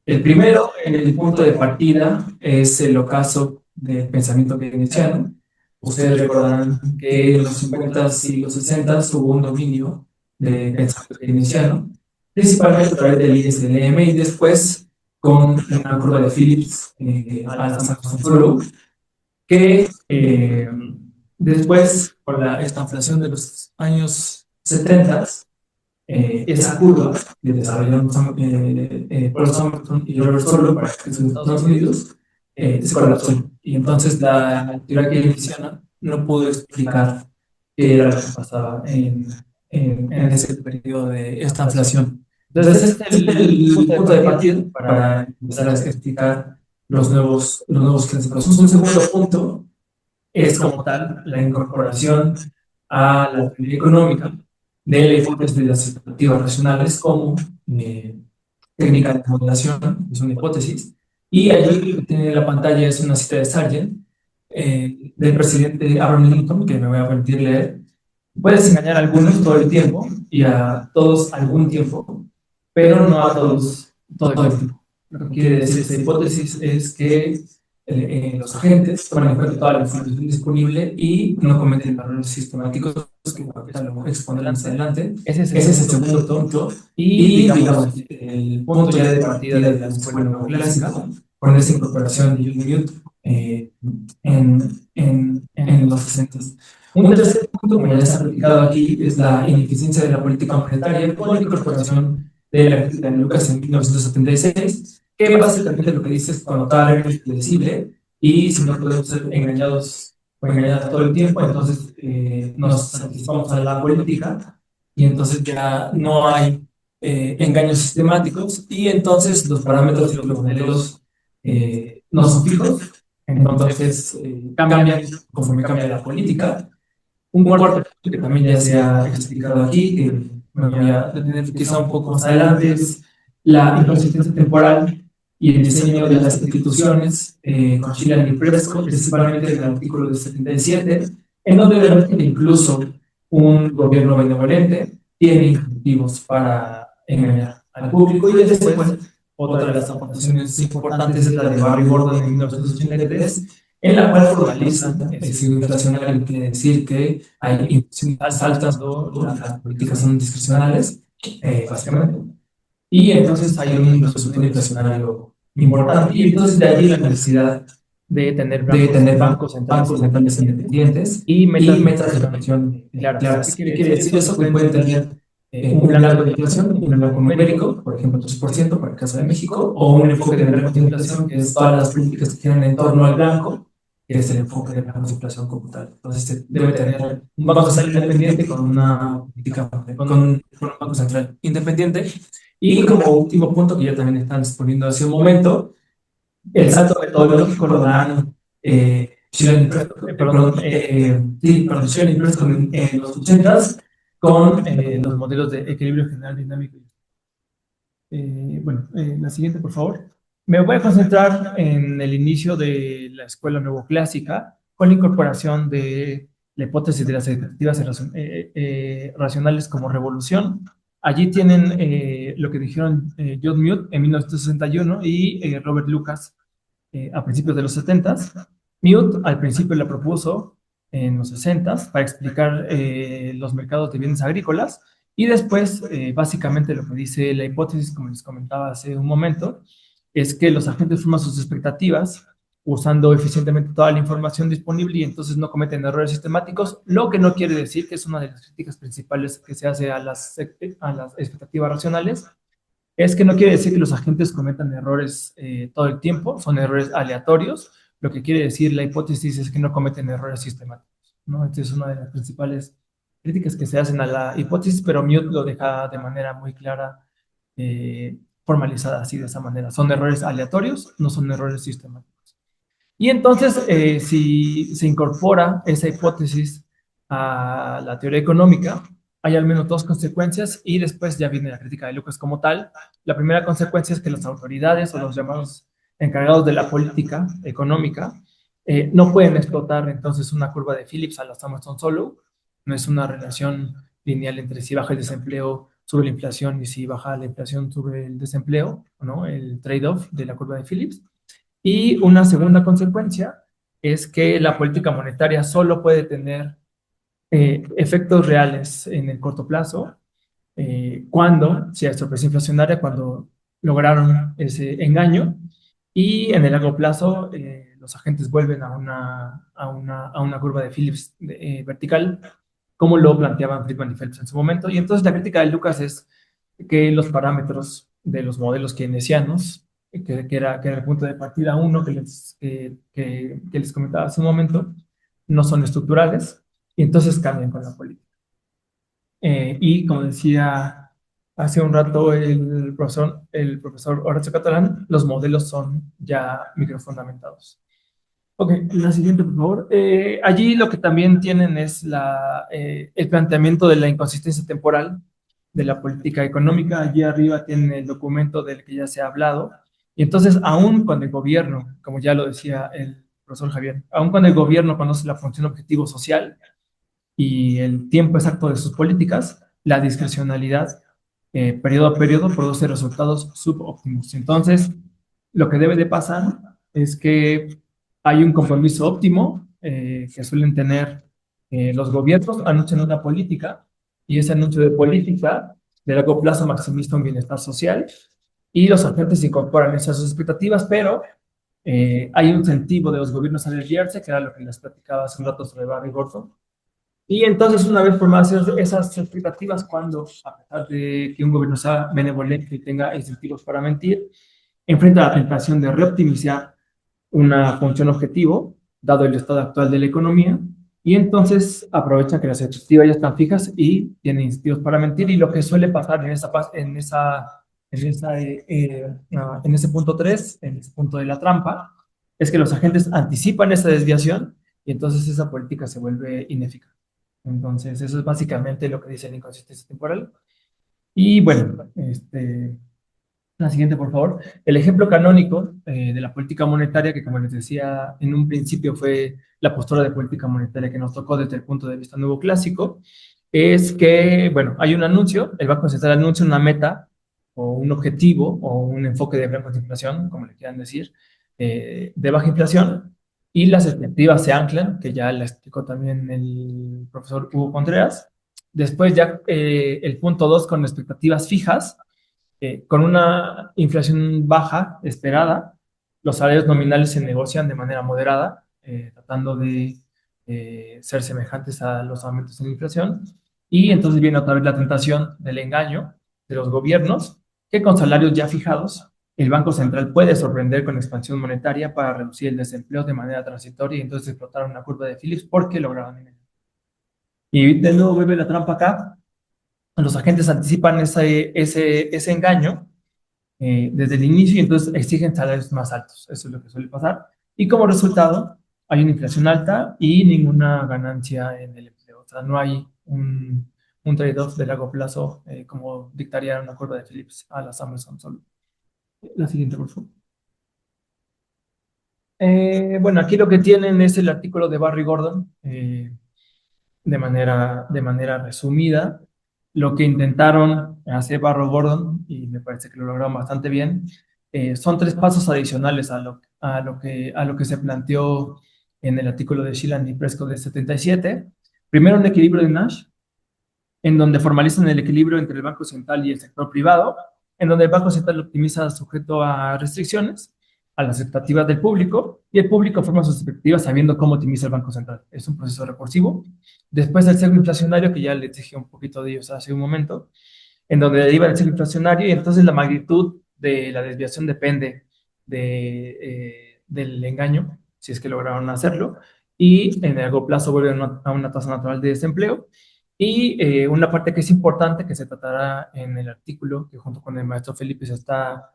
El primero, en el punto de partida, es el ocaso del pensamiento keynesiano. Ustedes recordarán que en los 50s y los 60s hubo un dominio de pensamiento keynesiano, principalmente a través del ISLM y después con una curva de Phillips a la Saxon-Follow, que después, con esta inflación de los años 70, esa curva que desarrollaron Paul Samuelson y Robert Solow para que en Estados Unidos se colapsó. Y entonces la teoría keynesiana no pudo explicar qué era lo que pasaba en ese periodo de esta inflación. Entonces, este es el punto de partida para empezar a explicar los nuevos clásicos. Un segundo punto es como tal la incorporación a la teoría económica de la hipótesis de las expectativas racionales como técnica de modelación, es una hipótesis, y allí lo que tiene en la pantalla es una cita de Sargent, del presidente Abraham Lincoln, que me voy a permitir leer. Puedes engañar a algunos todo el tiempo y a todos algún tiempo, pero no a todos todo el tiempo. Lo que quiere decir esta hipótesis es que los agentes toman en cuenta toda la información disponible y no cometen errores sistemáticos, que ahorita lo expondrán más adelante. Ese es el segundo punto. Y digamos, el punto ya de partida de la escuela neoclásica, con esa incorporación de John Newton en los 60. Un tercer punto, como ya está platicado aquí, es la ineficiencia de la política monetaria con la incorporación de la crítica de Lucas en 1976, que básicamente lo que dice es cuando cada regla es predecible y si no podemos ser engañados o engañadas todo el tiempo, entonces nos anticipamos a la política y entonces ya no hay engaños sistemáticos y entonces los parámetros y los modelos no son fijos, entonces cambian conforme cambia la política. Un cuarto que también ya se ha explicado aquí, que me voy a detener quizá un poco más adelante, es la inconsistencia temporal y el diseño de las instituciones con Schiller y Prescott, principalmente en el artículo del 77, en donde vemos que incluso un gobierno benevolente tiene incentivos para engañar al público. Y después, otra de las aportaciones importantes es la de Barry Gordon en 1983, en la cual formaliza el signo inflacionario, que quiere decir que hay inflaciones altas o las políticas son discrecionales, básicamente. y entonces hay un resultado inflacionario importante, y entonces de allí la necesidad de tener bancos centrales independientes y metas de inflación claras. ¿Qué quiere decir eso? Que pueden tener un rango de inflación, un rango numérico, por ejemplo 3% para el caso de México, o un enfoque de rango de inflación, que es todas las políticas que giran en torno al blanco, que es el enfoque de rango de inflación como tal. Entonces debe tener un banco central independiente con una política, con un banco central independiente. Y como último punto, que ya también están exponiendo hace un momento, el salto metodológico lo dan Sheldon Preston en los 80s con los modelos de equilibrio general dinámico. La siguiente, por favor. Me voy a concentrar en el inicio de la escuela neoclásica con la incorporación de la hipótesis de las expectativas racionales como revolución. Allí tienen lo que dijeron John Mute en 1961 y Robert Lucas a principios de los 70s. Mute al principio la propuso en los 60s para explicar los mercados de bienes agrícolas, y después básicamente lo que dice la hipótesis, como les comentaba hace un momento, es que los agentes forman sus expectativas usando eficientemente toda la información disponible y entonces no cometen errores sistemáticos, lo que no quiere decir, que es una de las críticas principales que se hace a las expectativas racionales, es que no quiere decir que los agentes cometan errores todo el tiempo, son errores aleatorios. Lo que quiere decir la hipótesis es que no cometen errores sistemáticos, ¿no? Esta es una de las principales críticas que se hacen a la hipótesis, pero Mute lo deja de manera muy clara, formalizada así de esa manera. Son errores aleatorios, no son errores sistemáticos. Y entonces, si se incorpora esa hipótesis a la teoría económica, hay al menos dos consecuencias, y después ya viene la crítica de Lucas como tal. La primera consecuencia es que las autoridades o los llamados encargados de la política económica no pueden explotar entonces una curva de Phillips a la Samuelson-Solow. No es una relación lineal entre si baja el desempleo sube la inflación y si baja la inflación sube el desempleo, ¿no? El trade-off de la curva de Phillips. Y una segunda consecuencia es que la política monetaria solo puede tener efectos reales en el corto plazo cuando se sorpresa inflacionaria, cuando lograron ese engaño, y en el largo plazo los agentes vuelven a una curva de Phillips vertical, como lo planteaban Friedman y Phelps en su momento. Y entonces la crítica de Lucas es que los parámetros de los modelos keynesianos, que era el punto de partida 1 que les comentaba hace un momento, no son estructurales, y entonces cambian con la política. Y como decía hace un rato el profesor Horacio Catalán, los modelos son ya microfundamentados. Ok, la siguiente, por favor. Allí lo que también tienen es el planteamiento de la inconsistencia temporal de la política económica. Allí arriba tienen el documento del que ya se ha hablado. Y entonces, aún cuando el gobierno, como ya lo decía el profesor Javier, aún cuando el gobierno conoce la función objetivo social y el tiempo exacto de sus políticas, la discrecionalidad periodo a periodo produce resultados subóptimos. Entonces, lo que debe de pasar es que hay un compromiso óptimo que suelen tener los gobiernos, anuncian una política, y ese anuncio de política de largo plazo maximiza un bienestar social, y los agentes se incorporan esas expectativas, pero hay un incentivo de los gobiernos a desviarse, que era lo que les platicaba hace un rato sobre Barry Gordon. Y entonces, una vez formadas esas expectativas, cuando, a pesar de que un gobierno sea benevolente y tenga incentivos para mentir, enfrenta la tentación de reoptimizar una función objetivo, dado el estado actual de la economía, y entonces aprovechan que las expectativas ya están fijas y tienen incentivos para mentir, y lo que suele pasar en ese punto 3, en ese punto de la trampa, es que los agentes anticipan esa desviación, y entonces esa política se vuelve ineficaz. Entonces, eso es básicamente lo que dice la inconsistencia temporal. Y bueno, la siguiente, por favor. El ejemplo canónico de la política monetaria, que como les decía en un principio fue la postura de política monetaria que nos tocó desde el punto de vista nuevo clásico, es que, bueno, hay un anuncio, el Banco Central anuncia una meta o un objetivo o un enfoque de baja inflación, como le quieran decir, de baja inflación, y las expectativas se anclan, que ya la explicó también el profesor Hugo Contreras. Después ya el punto 2 con expectativas fijas, Con una inflación baja esperada, los salarios nominales se negocian de manera moderada, tratando de ser semejantes a los aumentos en la inflación. Y entonces viene otra vez la tentación del engaño de los gobiernos, que con salarios ya fijados, el Banco Central puede sorprender con expansión monetaria para reducir el desempleo de manera transitoria y entonces explotar una curva de Phillips porque lograron engañar. Y de nuevo vuelve la trampa acá. Los agentes anticipan ese engaño desde el inicio y entonces exigen salarios más altos. Eso es lo que suele pasar. Y como resultado, hay una inflación alta y ninguna ganancia en el empleo. O sea, no hay un trade-off de largo plazo como dictaría una curva de Phillips a las Amazon solo. La siguiente, por favor. Bueno, aquí lo que tienen es el artículo de Barry Gordon, de manera resumida. Lo que intentaron hacer Barry Gordon, y me parece que lo lograron bastante bien, son 3 pasos adicionales a lo que se planteó en el artículo de Shillan y Prescott de 77. Primero, un equilibrio de Nash, en donde formalizan el equilibrio entre el Banco Central y el sector privado, en donde el Banco Central optimiza sujeto a restricciones, a las expectativas del público, y el público forma sus expectativas sabiendo cómo optimiza el Banco Central. Es un proceso recursivo. Después el ciclo inflacionario, que ya les dije un poquito de ellos hace un momento, en donde deriva el ciclo inflacionario, y entonces la magnitud de la desviación depende del engaño, si es que lograron hacerlo, y en el largo plazo vuelven a una tasa natural de desempleo. Y una parte que es importante, que se tratará en el artículo, que junto con el maestro Felipe se está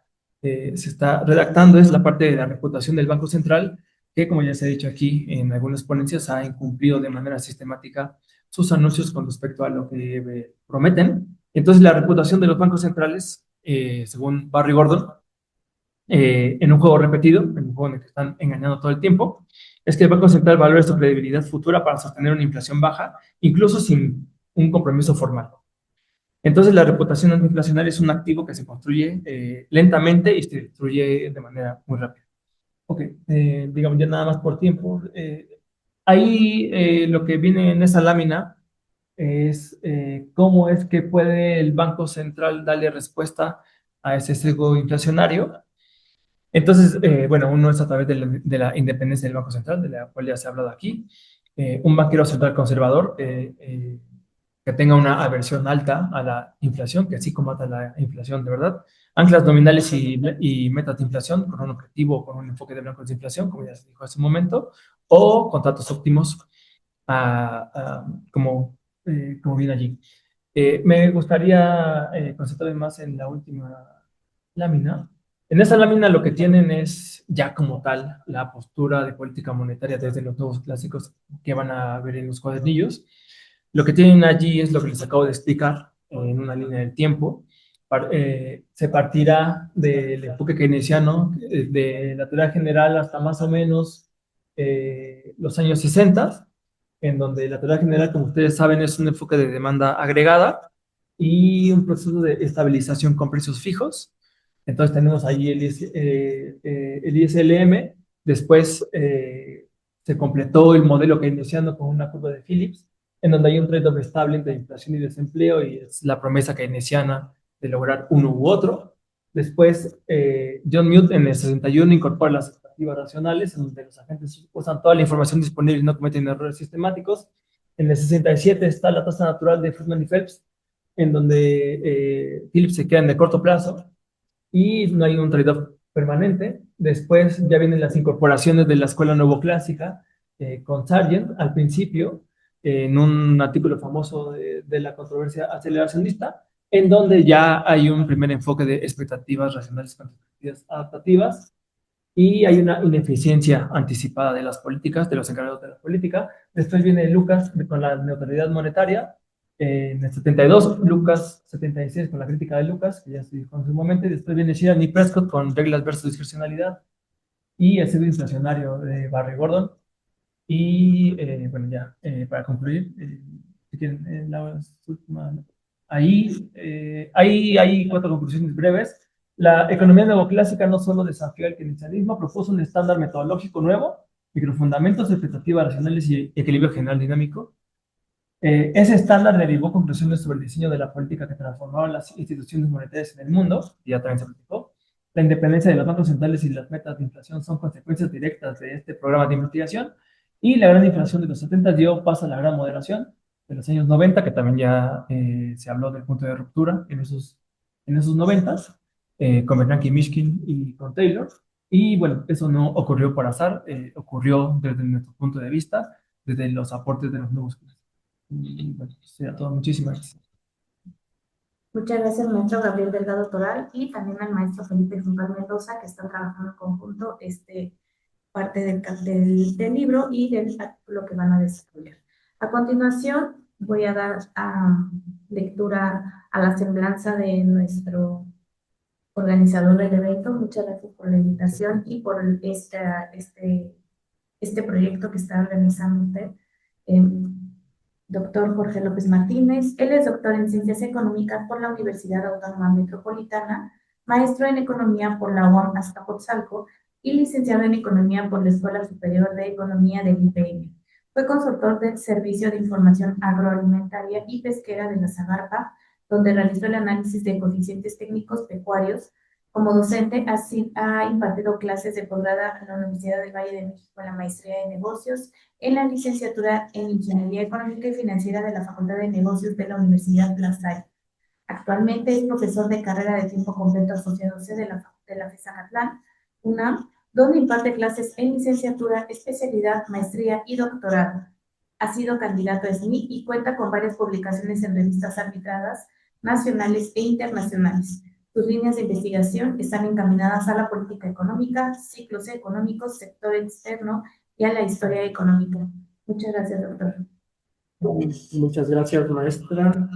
redactando, es la parte de la reputación del Banco Central, que como ya se ha dicho aquí en algunas ponencias, ha incumplido de manera sistemática sus anuncios con respecto a lo que prometen. Entonces, la reputación de los bancos centrales, según Barry Gordon, en un juego repetido, en un juego en el que están engañando todo el tiempo, es que el Banco Central valora su credibilidad futura para sostener una inflación baja, incluso sin un compromiso formal. Entonces, la reputación antiinflacionaria es un activo que se construye lentamente y se destruye de manera muy rápida. Ok, digamos ya nada más por tiempo. Ahí lo que viene en esa lámina es cómo es que puede el Banco Central darle respuesta a ese sesgo inflacionario. Entonces, bueno, uno es a través de la independencia del Banco Central, de la cual ya se ha hablado aquí. Un banquero central conservador que tenga una aversión alta a la inflación, que así combata la inflación de verdad. Anclas nominales y metas de inflación con un objetivo, con un enfoque de blancos de inflación, como ya se dijo hace un momento, o contratos óptimos, como viene allí. Me gustaría concentrarme más en la última lámina. En esa lámina lo que tienen es ya como tal la postura de política monetaria desde los nuevos clásicos que van a ver en los cuadernillos. Lo que tienen allí es lo que les acabo de explicar en una línea del tiempo. Se partirá del enfoque keynesiano, de la teoría general hasta más o menos los años 60, en donde la teoría general, como ustedes saben, es un enfoque de demanda agregada y un proceso de estabilización con precios fijos. Entonces tenemos ahí el ISLM, después se completó el modelo keynesiano con una curva de Phillips, en donde hay un trade-off estable entre inflación y desempleo, y es la promesa keynesiana de lograr uno u otro. Después, John Mute en el 61 incorpora las expectativas racionales, en donde los agentes usan toda la información disponible y no cometen errores sistemáticos. En el 67 está la tasa natural de Friedman y Phelps, en donde Phillips se queda en el corto plazo y no hay un trade-off permanente. Después ya vienen las incorporaciones de la escuela neoclásica con Sargent al principio, en un artículo famoso de la controversia aceleracionista, en donde ya hay un primer enfoque de expectativas racionales con expectativas adaptativas, y hay una ineficiencia anticipada de las políticas, de los encargados de la política. Después viene Lucas con la neutralidad monetaria, en el 72, Lucas 76 con la crítica de Lucas, que ya se dijo en su momento, y después viene Shillan y Prescott con reglas versus discrecionalidad, y el sesgo inflacionario de Barry Gordon. Y bueno, ya para concluir, si quieren, la última, ahí hay 4 conclusiones breves. La economía neoclásica no solo desafió el keynesianismo, propuso un estándar metodológico nuevo, microfundamentos, expectativas racionales y equilibrio general dinámico. Ese estándar derivó conclusiones sobre el diseño de la política que transformaron las instituciones monetarias en el mundo, y ya también se platicó. La independencia de los bancos centrales y las metas de inflación son consecuencias directas de este programa de investigación, y la gran inflación de los 70 dio paso a la gran moderación de los años 90, que también ya se habló del punto de ruptura en esos 90, con Bernanke y Mishkin y con Taylor. Y bueno, eso no ocurrió por azar, ocurrió desde nuestro punto de vista, desde los aportes de los nuevos. Y bueno, será todo. Muchísimas gracias. Muchas gracias, maestro Gabriel Delgado Toral, y también al maestro Felipe Juncal Mendoza, que están trabajando en conjunto parte del libro y del artículo que van a desarrollar. A continuación, voy a dar lectura a la semblanza de nuestro organizador del evento. Muchas gracias por la invitación y por este proyecto que está organizando usted. Doctor Jorge López Martínez. Él es doctor en Ciencias Económicas por la Universidad Autónoma Metropolitana, maestro en Economía por la UAM Azcapotzalco y licenciado en Economía por la Escuela Superior de Economía del IPN. Fue consultor del Servicio de Información Agroalimentaria y Pesquera de la Zagarpa, donde realizó el análisis de coeficientes técnicos pecuarios. Como docente, ha impartido clases de posgrado en la Universidad del Valle de México en la Maestría de Negocios, en la licenciatura en Ingeniería Económica y Financiera de la Facultad de Negocios de la Universidad La Salle. Actualmente es profesor de carrera de tiempo completo asociándose de la FESACatlán, UNAM, donde imparte clases en licenciatura, especialidad, maestría y doctorado. Ha sido candidato a SNI y cuenta con varias publicaciones en revistas arbitradas, nacionales e internacionales. Sus líneas de investigación están encaminadas a la política económica, ciclos económicos, sector externo y a la historia económica. Muchas gracias, doctor. Muchas gracias, maestra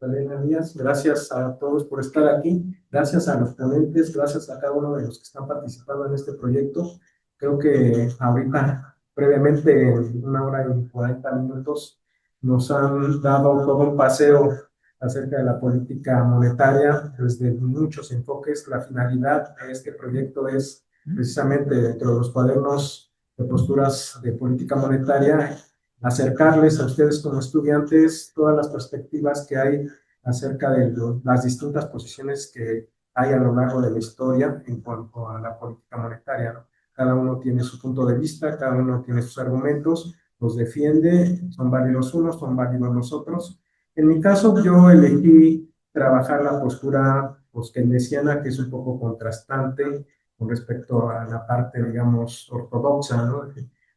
Elena Díaz. Gracias a todos por estar aquí. Gracias a los ponentes, gracias a cada uno de los que están participando en este proyecto. Creo que ahorita, previamente, en 1 hora y 40 minutos, nos han dado todo un paseo acerca de la política monetaria desde muchos enfoques. La finalidad de este proyecto es precisamente dentro de los cuadernos de posturas de política monetaria, acercarles a ustedes como estudiantes todas las perspectivas que hay acerca de las distintas posiciones que hay a lo largo de la historia en cuanto a la política monetaria, ¿no? Cada uno tiene su punto de vista, cada uno tiene sus argumentos, los defiende, son válidos unos, son válidos los otros. En mi caso, yo elegí trabajar la postura keynesiana, que es un poco contrastante con respecto a la parte, digamos, ortodoxa, ¿no?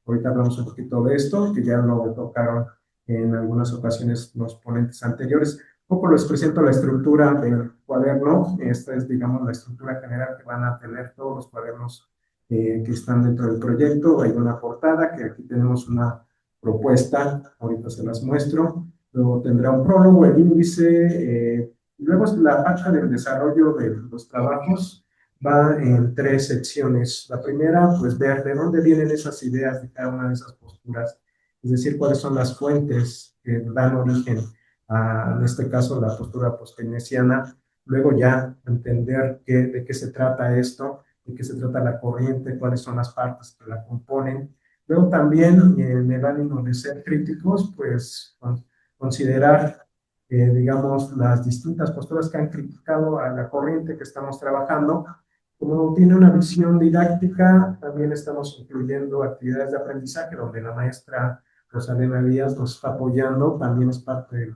Ahorita hablamos un poquito de esto, que ya lo tocaron en algunas ocasiones los ponentes anteriores. Un poco les presento la estructura del cuaderno. Esta es, digamos, la estructura general que van a tener todos los cuadernos que están dentro del proyecto. Hay una portada, que aquí tenemos una propuesta, ahorita se las muestro. Luego tendrá un prólogo, el índice, y luego la parte del desarrollo de los trabajos va en 3 secciones. La primera, pues ver de dónde vienen esas ideas de cada una de esas posturas, es decir, cuáles son las fuentes que dan origen a, en este caso, la postura postkeynesiana. Luego ya entender de qué se trata esto, de qué se trata la corriente, cuáles son las partes que la componen. Luego también, en el ánimo de ser críticos, pues considerar, digamos, las distintas posturas que han criticado a la corriente que estamos trabajando. Como tiene una visión didáctica, también estamos incluyendo actividades de aprendizaje, donde la maestra Rosalena Díaz nos está apoyando, también es parte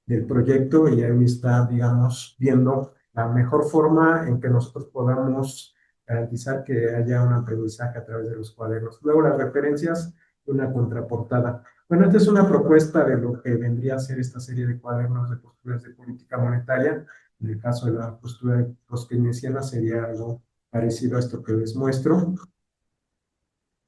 del proyecto, y ahí está, digamos, viendo la mejor forma en que nosotros podamos garantizar que haya un aprendizaje a través de los cuadernos. Luego las referencias y una contraportada. Bueno, esta es una propuesta de lo que vendría a ser esta serie de cuadernos de posturas de política monetaria. En el caso de la postura postkeynesiana sería algo parecido a esto que les muestro.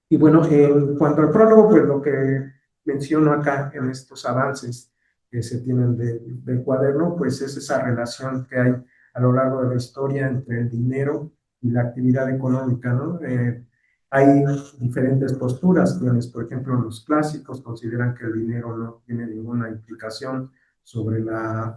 Y bueno, en cuanto al prólogo, pues lo que menciono acá en estos avances que se tienen del cuaderno, pues es esa relación que hay a lo largo de la historia entre el dinero y la actividad económica, ¿no? Hay diferentes posturas, quienes, por ejemplo, los clásicos consideran que el dinero no tiene ninguna implicación sobre las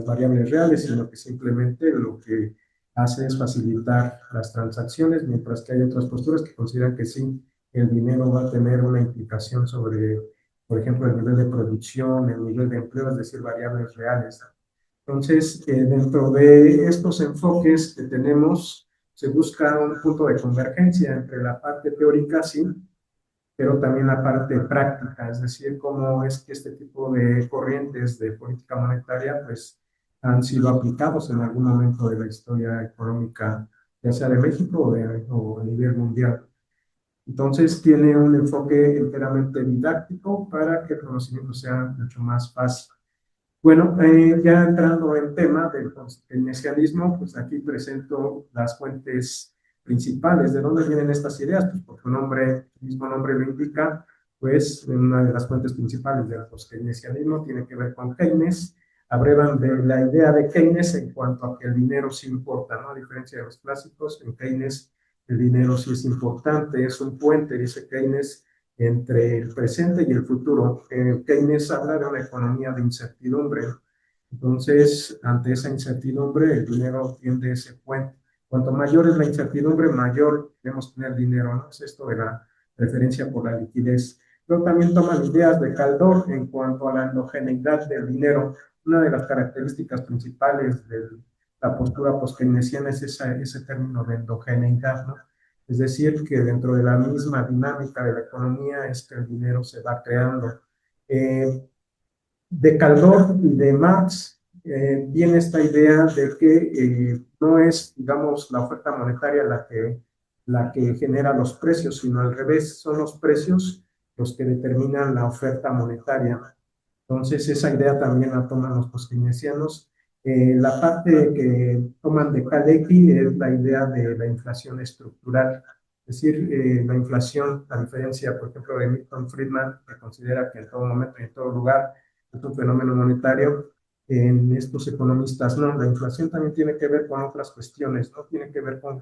variables reales, sino que simplemente lo que hace es facilitar las transacciones, mientras que hay otras posturas que consideran que sí, el dinero va a tener una implicación sobre por ejemplo, el nivel de producción, el nivel de empleo, es decir, variables reales. Entonces, dentro de estos enfoques que tenemos, se busca un punto de convergencia entre la parte teórica, sí, pero también la parte práctica, es decir, cómo es que este tipo de corrientes de política monetaria pues, han sido aplicados en algún momento de la historia económica, ya sea de México o a nivel mundial. Entonces, tiene un enfoque enteramente didáctico para que el conocimiento sea mucho más fácil. Bueno, ya entrando en tema del keynesianismo, pues aquí presento las fuentes principales. ¿De dónde vienen estas ideas? Pues porque el mismo nombre lo indica, pues una de las fuentes principales del keynesianismo tiene que ver con Keynes. Abrevan de la idea de Keynes en cuanto a que el dinero sí importa, ¿no? A diferencia de los clásicos, en Keynes el dinero sí es importante, es un puente, dice Keynes, entre el presente y el futuro. Keynes habla de una economía de incertidumbre. Entonces, ante esa incertidumbre, el dinero tiende ese puente. Cuanto mayor es la incertidumbre, mayor debemos tener dinero, ¿no? Es esto de la preferencia por la liquidez. Luego también toman ideas de Kaldor en cuanto a la endogeneidad del dinero. Una de las características principales de la postura post-keynesiana es ese término de endogeneidad, ¿no? Es decir, que dentro de la misma dinámica de la economía es que el dinero se va creando. De Kaldor y de Marx viene esta idea de que no es, digamos, la oferta monetaria la que genera los precios, sino al revés, son los precios los que determinan la oferta monetaria. Entonces, esa idea también la toman los post-keynesianos. La parte que toman de Kalecki es la idea de la inflación estructural. Es decir, la inflación, a diferencia, por ejemplo, de Milton Friedman, que considera que en todo momento y en todo lugar es un fenómeno monetario, en estos economistas no. La inflación también tiene que ver con otras cuestiones, no tiene que ver con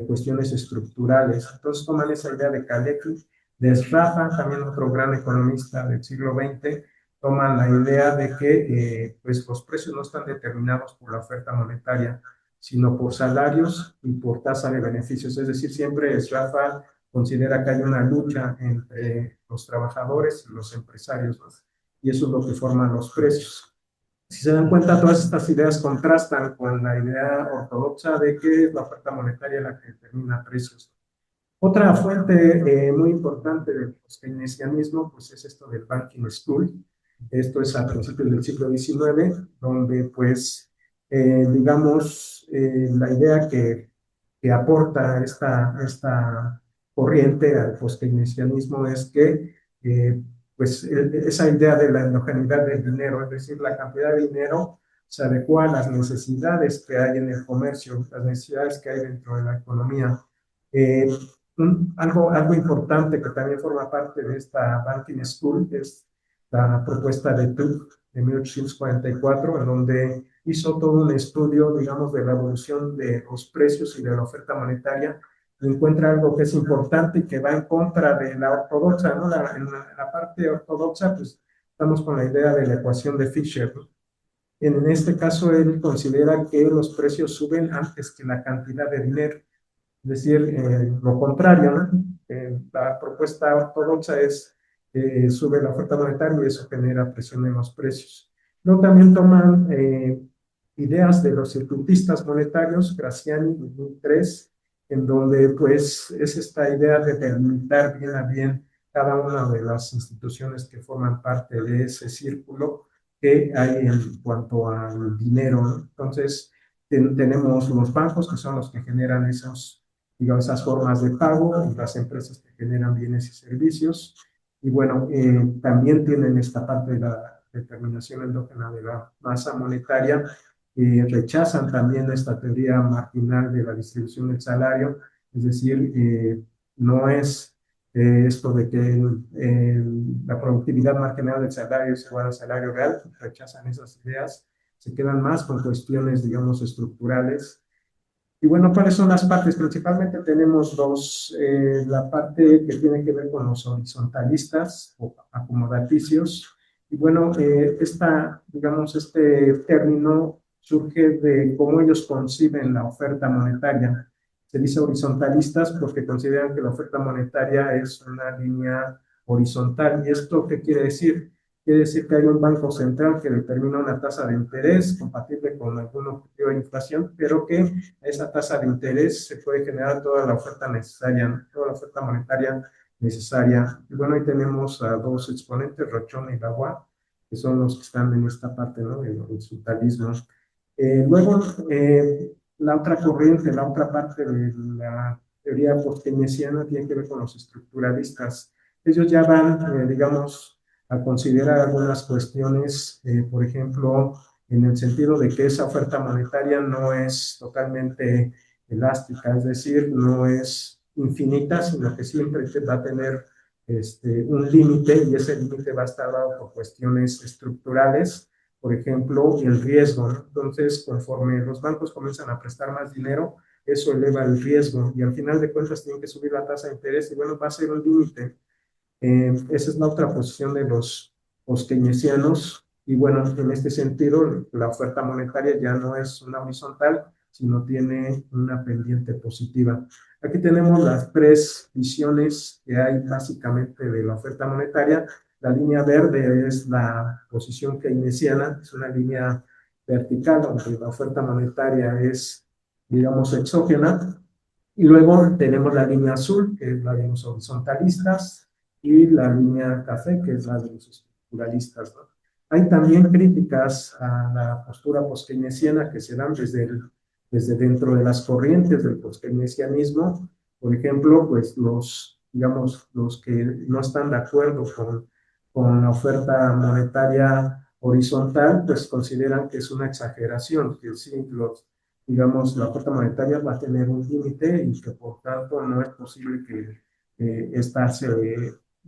cuestiones estructurales. Entonces toman esa idea de Kalecki, de Sraffa, también otro gran economista del siglo XX, toman la idea de que pues los precios no están determinados por la oferta monetaria, sino por salarios y por tasa de beneficios. Es decir, siempre Sraffa considera que hay una lucha entre los trabajadores y los empresarios, ¿no? Y eso es lo que forman los precios. Si se dan cuenta, todas estas ideas contrastan con la idea ortodoxa de que es la oferta monetaria la que determina precios. Otra fuente muy importante del keynesianismo pues, es esto del Banking School. Esto es a principios del siglo XIX, donde, pues, digamos, la idea que aporta esta corriente al post-keynesianismo es que, pues, esa idea de la endogeneidad del dinero, es decir, la cantidad de dinero se adecua a las necesidades que hay en el comercio, las necesidades que hay dentro de la economía. Algo importante que también forma parte de esta Banking School es la propuesta de Tuck de 1844, en donde hizo todo un estudio, digamos, de la evolución de los precios y de la oferta monetaria, y encuentra algo que es importante y que va en contra de la ortodoxa, ¿no? En la parte ortodoxa, pues, estamos con la idea de la ecuación de Fisher, ¿no? En este caso, él considera que los precios suben antes que la cantidad de dinero. Es decir, lo contrario, ¿no? La propuesta ortodoxa es que sube la oferta monetaria y eso genera presión en los precios. Luego también toman ideas de los circuitistas monetarios, Graziani, 2003, en donde pues es esta idea de delimitar bien a bien cada una de las instituciones que forman parte de ese círculo que hay en cuanto al dinero, ¿no? Entonces, tenemos los bancos que son los que generan digamos, esas formas de pago, y las empresas que generan bienes y servicios. Y bueno, también tienen esta parte de la determinación endógena de la masa monetaria. Rechazan también esta teoría marginal de la distribución del salario, es decir, no es esto de que la productividad marginal del salario es igual al salario real. Rechazan esas ideas, se quedan más con cuestiones, digamos, estructurales. Y bueno, ¿cuáles son las partes? Principalmente tenemos dos, la parte que tiene que ver con los horizontalistas o acomodaticios. Y bueno, digamos, este término surge de cómo ellos conciben la oferta monetaria. Se dice horizontalistas porque consideran que la oferta monetaria es una línea horizontal. ¿Y esto qué quiere decir? Quiere decir que hay un banco central que determina una tasa de interés compatible con algún objetivo de inflación, pero que a esa tasa de interés se puede generar toda la oferta necesaria, toda la oferta monetaria necesaria. Y bueno, ahí tenemos a dos exponentes, Rochon y Lavoie, que son los que están en esta parte, ¿no?, del horizontalismo. Luego, la otra corriente, la otra parte de la teoría post-keynesiana tiene que ver con los estructuralistas. Ellos ya van, digamos, a considerar algunas cuestiones, por ejemplo, en el sentido de que esa oferta monetaria no es totalmente elástica, es decir, no es infinita, sino que siempre va a tener un límite, y ese límite va a estar dado por cuestiones estructurales, por ejemplo, el riesgo, ¿no? Entonces, conforme los bancos comienzan a prestar más dinero, eso eleva el riesgo, y al final de cuentas tienen que subir la tasa de interés, y bueno, va a ser un límite. Esa es la otra posición de los keynesianos, y bueno, en este sentido, la oferta monetaria ya no es una horizontal, sino tiene una pendiente positiva. Aquí tenemos las tres visiones que hay básicamente de la oferta monetaria. La línea verde es la posición keynesiana, es una línea vertical, donde la oferta monetaria es, digamos, exógena. Y luego tenemos la línea azul, que es la de los horizontalistas, y la línea café, que es la de los estructuralistas, ¿no? Hay también críticas a la postura post-keynesiana que se dan desde dentro de las corrientes del post-keynesianismo. Por ejemplo, pues digamos, los que no están de acuerdo con la oferta monetaria horizontal, pues consideran que es una exageración, que sí, digamos, la oferta monetaria va a tener un límite y que por tanto no es posible que esta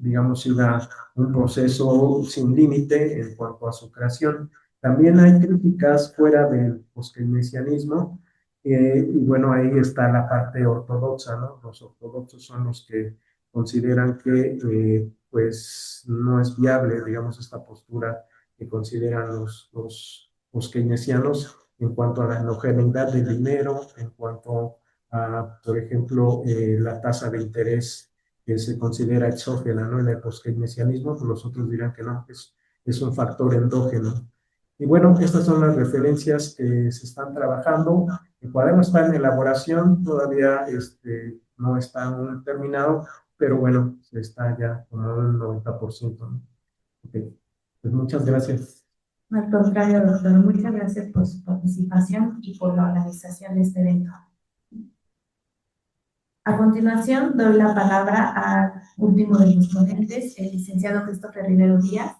digamos, siga un proceso sin límite en cuanto a su creación. También hay críticas fuera del post-keynesianismo, y bueno, ahí está la parte ortodoxa, ¿no? Los ortodoxos son los que consideran que pues no es viable, digamos, esta postura que consideran los post-keynesianos en cuanto a la homogeneidad del dinero, en cuanto a, por ejemplo, la tasa de interés que se considera exógena, ¿no? En el post-keynesianismo, pues los otros dirán que no, es un factor endógeno. Y bueno, estas son las referencias que se están trabajando. El cuaderno está en elaboración, todavía no está aún terminado, pero bueno, se está ya como un 90%, ¿no? Okay. Pues muchas gracias. Al contrario, doctor, muchas gracias por su participación y por la organización de este evento. A continuación, doy la palabra al último de los ponentes, el licenciado Christopher Rivero Díaz.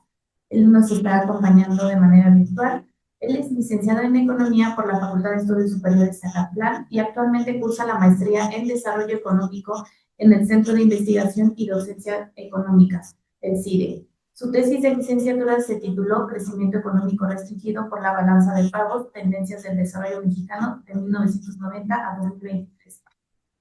Él nos está acompañando de manera virtual. Él es licenciado en Economía por la Facultad de Estudios Superiores Zacatlán y actualmente cursa la maestría en Desarrollo Económico en el Centro de Investigación y Docencia Económicas, el CIDE. Su tesis de licenciatura se tituló Crecimiento Económico Restringido por la Balanza de Pagos, Tendencias del Desarrollo Mexicano de 1990 a 2023,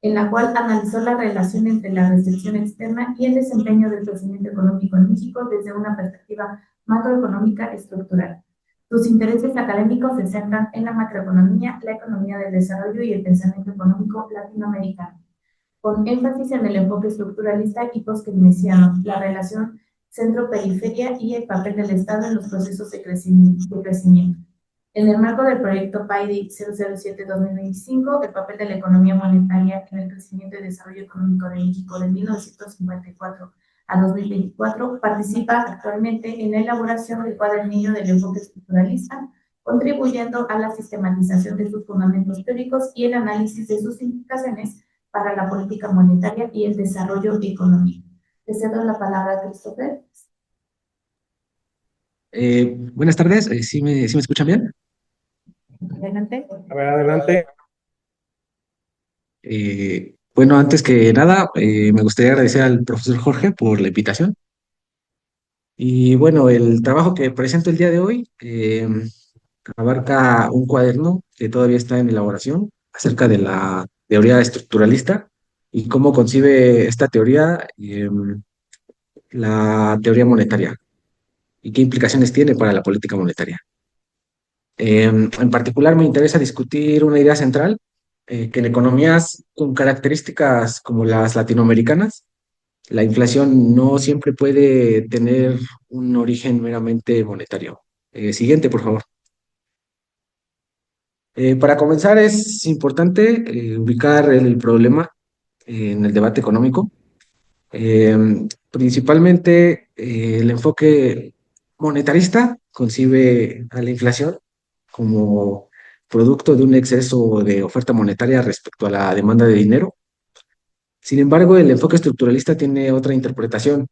en la cual analizó la relación entre la restricción externa y el desempeño del crecimiento económico en México desde una perspectiva macroeconómica estructural. Sus intereses académicos se centran en la macroeconomía, la economía del desarrollo y el pensamiento económico latinoamericano, con énfasis en el enfoque estructuralista y post-keynesiano, la relación centro-periferia y el papel del Estado en los procesos de crecimiento. En el marco del proyecto PAIDI 007-2025, el papel de la economía monetaria en el crecimiento y desarrollo económico de México de 1954 a 2024, participa actualmente en la elaboración del cuadernillo del enfoque estructuralista, contribuyendo a la sistematización de sus fundamentos teóricos y el análisis de sus implicaciones para la política monetaria y el desarrollo económico. Le cedo la palabra a Christopher. Buenas tardes, ¿sí me escuchan bien? Adelante. A ver, adelante. Bueno, antes que nada, me gustaría agradecer al profesor Jorge por la invitación. Y bueno, el trabajo que presento el día de hoy abarca un cuaderno que todavía está en elaboración acerca de la teoría estructuralista y cómo concibe esta teoría la teoría monetaria y qué implicaciones tiene para la política monetaria. En particular me interesa discutir una idea central, que en economías con características como las latinoamericanas, la inflación no siempre puede tener un origen meramente monetario. Siguiente, por favor. Para comenzar, es importante ubicar el problema en el debate económico. Principalmente, el enfoque monetarista concibe a la inflación como producto de un exceso de oferta monetaria respecto a la demanda de dinero. Sin embargo, el enfoque estructuralista tiene otra interpretación.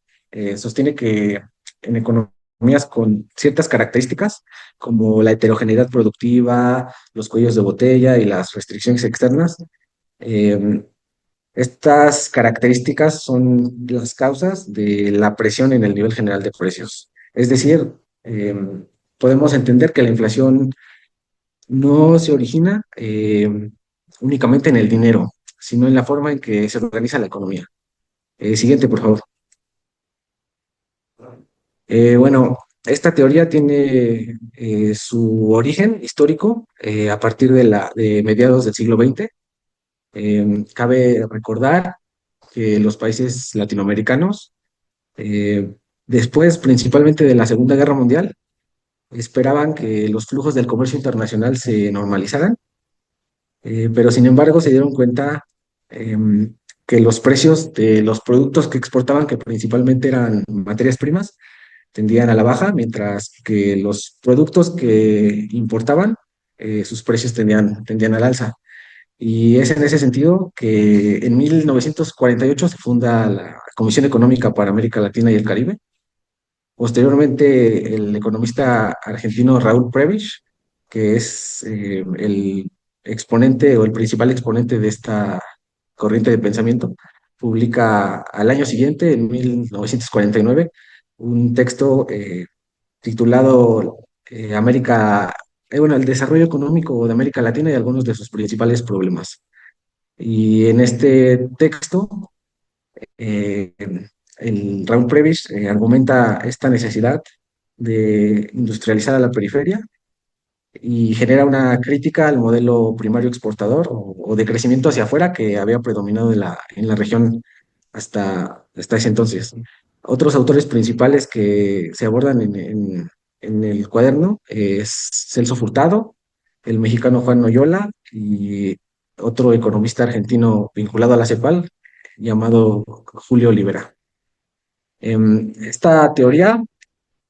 Sostiene que en economías con ciertas características, como la heterogeneidad productiva, los cuellos de botella y las restricciones externas, eh, estas características son las causas de la presión en el nivel general de precios. Es decir, podemos entender que la inflación no se origina únicamente en el dinero, sino en la forma en que se organiza la economía. Siguiente, por favor. Bueno, esta teoría tiene su origen histórico a partir de mediados del siglo XX. Cabe recordar que los países latinoamericanos, eh, después principalmente de la Segunda Guerra Mundial, esperaban que los flujos del comercio internacional se normalizaran, pero sin embargo se dieron cuenta que los precios de los productos que exportaban, que principalmente eran materias primas, tendían a la baja, mientras que los productos que importaban, sus precios tendían al alza. Y es en ese sentido que en 1948 se funda la Comisión Económica para América Latina y el Caribe. Posteriormente, el economista argentino Raúl Prebisch, que es el exponente o el principal exponente de esta corriente de pensamiento, publica al año siguiente, en 1949, un texto titulado el desarrollo económico de América Latina y algunos de sus principales problemas. Y en este texto, eh, el Raúl Prebisch argumenta esta necesidad de industrializar a la periferia y genera una crítica al modelo primario exportador o de crecimiento hacia afuera que había predominado en la región hasta ese entonces. Otros autores principales que se abordan en el cuaderno es Celso Furtado, el mexicano Juan Noyola y otro economista argentino vinculado a la CEPAL llamado Julio Olivera. Esta teoría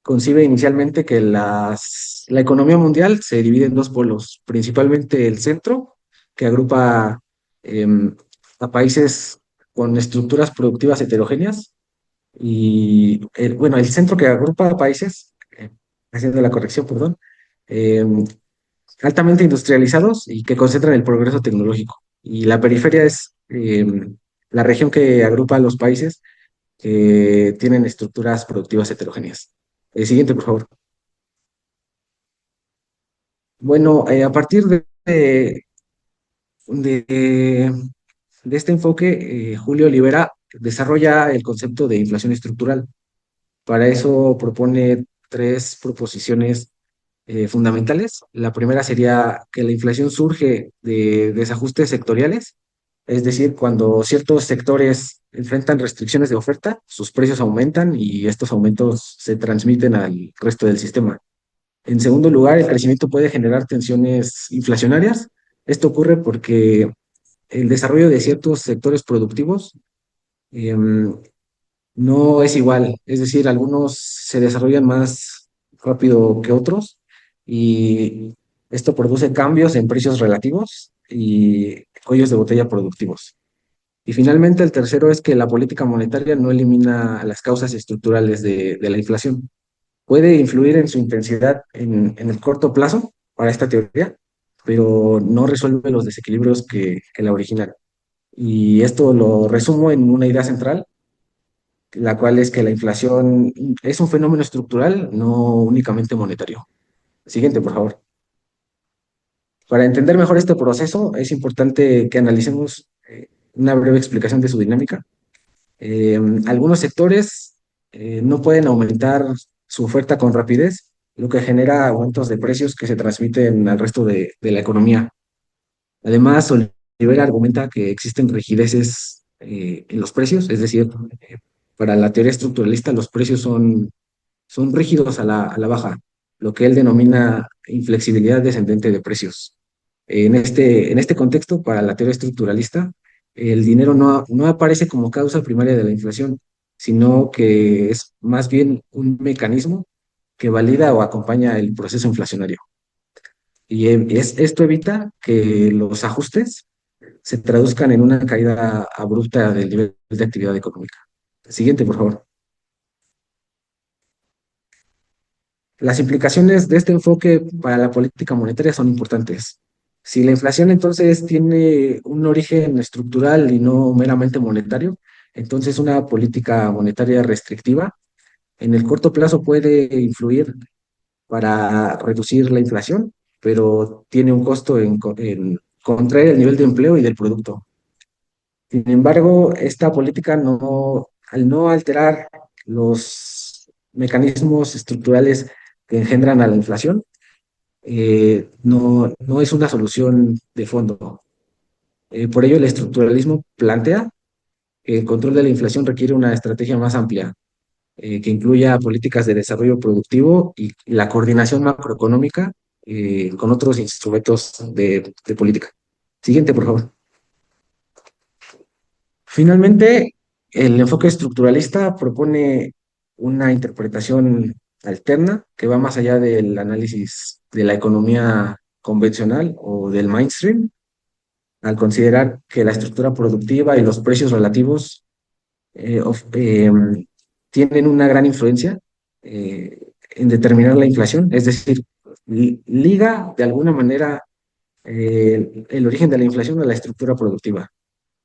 concibe inicialmente que la economía mundial se divide en dos polos, principalmente el centro, que agrupa em, a países con estructuras productivas heterogéneas, y el centro que agrupa a países, haciendo la corrección, perdón, em, altamente industrializados y que concentran el progreso tecnológico. Y la periferia es la región que agrupa a los países que tienen estructuras productivas heterogéneas. Siguiente, por favor. Bueno, a partir de, de este enfoque, Julio Olivera desarrolla el concepto de inflación estructural. Para eso propone tres proposiciones fundamentales. La primera sería que la inflación surge de desajustes sectoriales, es decir, cuando ciertos sectores enfrentan restricciones de oferta, sus precios aumentan y estos aumentos se transmiten al resto del sistema. En segundo lugar, el crecimiento puede generar tensiones inflacionarias. Esto ocurre porque el desarrollo de ciertos sectores productivos em, no es igual. Es decir, algunos se desarrollan más rápido que otros y esto produce cambios en precios relativos y cuellos de botella productivos. Y finalmente, el tercero es que la política monetaria no elimina las causas estructurales de la inflación. Puede influir en su intensidad en el corto plazo para esta teoría, pero no resuelve los desequilibrios que la originan. Y esto lo resumo en una idea central, la cual es que la inflación es un fenómeno estructural, no únicamente monetario. Siguiente, por favor. Para entender mejor este proceso, es importante que analicemos una breve explicación de su dinámica. Algunos sectores no pueden aumentar su oferta con rapidez, lo que genera aumentos de precios que se transmiten al resto de la economía. Además, Olivera argumenta que existen rigideces en los precios, es decir, Para la teoría estructuralista, los precios son rígidos a la baja, lo que él denomina inflexibilidad descendente de precios. En este contexto, para la teoría estructuralista, el dinero no aparece como causa primaria de la inflación, sino que es más bien un mecanismo que valida o acompaña el proceso inflacionario. Y esto evita que los ajustes se traduzcan en una caída abrupta del nivel de actividad económica. Siguiente, por favor. Las implicaciones de este enfoque para la política monetaria son importantes. Si la inflación entonces tiene un origen estructural y no meramente monetario, entonces una política monetaria restrictiva en el corto plazo puede influir para reducir la inflación, pero tiene un costo en contraer el nivel de empleo y del producto. Sin embargo, esta política al no alterar los mecanismos estructurales que engendran a la inflación, no es una solución de fondo. Por ello, el estructuralismo plantea que el control de la inflación requiere una estrategia más amplia, que incluya políticas de desarrollo productivo y la coordinación macroeconómica con otros instrumentos de política. Siguiente, por favor. Finalmente, el enfoque estructuralista propone una interpretación alterna que va más allá del análisis de la economía convencional o del mainstream, al considerar que la estructura productiva y los precios relativos tienen una gran influencia en determinar la inflación, es decir, liga de alguna manera el origen de la inflación a la estructura productiva.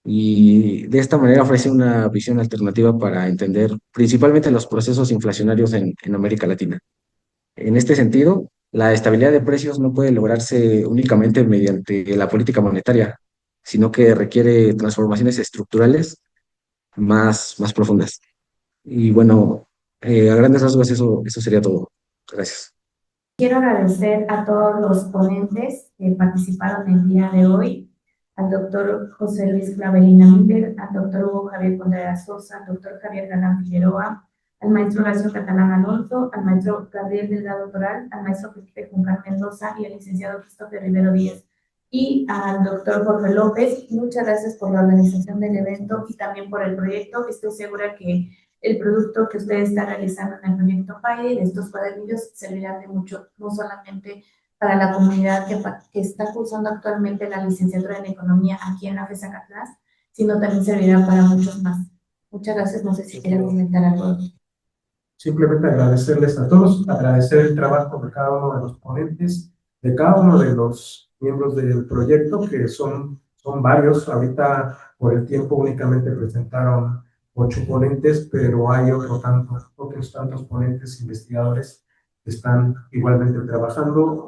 Y de esta manera ofrece una visión alternativa para entender principalmente los procesos inflacionarios en América Latina. En este sentido, la estabilidad de precios no puede lograrse únicamente mediante la política monetaria, sino que requiere transformaciones estructurales más profundas. Y bueno, a grandes rasgos eso sería todo. Gracias. Quiero agradecer a todos los ponentes que participaron el día de hoy, al doctor José Luis Clavelina Miller, al doctor Hugo Javier Contreras Sosa, al doctor Javier Galán Figueroa, al maestro Horacio Catalán Alonso, al maestro Gabriel Delgado Toral, al maestro Felipe Juncal Mendoza y al licenciado Christopher Rivero Díez, y al doctor Jorge López. Muchas gracias por la organización del evento y también por el proyecto. Estoy segura que el producto que ustedes están realizando en el proyecto PAIDE, de estos cuadernillos, servirán de mucho, no solamente para la comunidad que está cursando actualmente la licenciatura en Economía aquí en la FES Acatlán, sino también servirá para muchos más. Muchas gracias. No sé si quieren comentar algo. Simplemente agradecerles a todos, agradecer el trabajo de cada uno de los ponentes, de cada uno de los miembros del proyecto, que son varios. Ahorita por el tiempo únicamente presentaron 8 ponentes, pero hay otros tantos ponentes investigadores que están igualmente trabajando,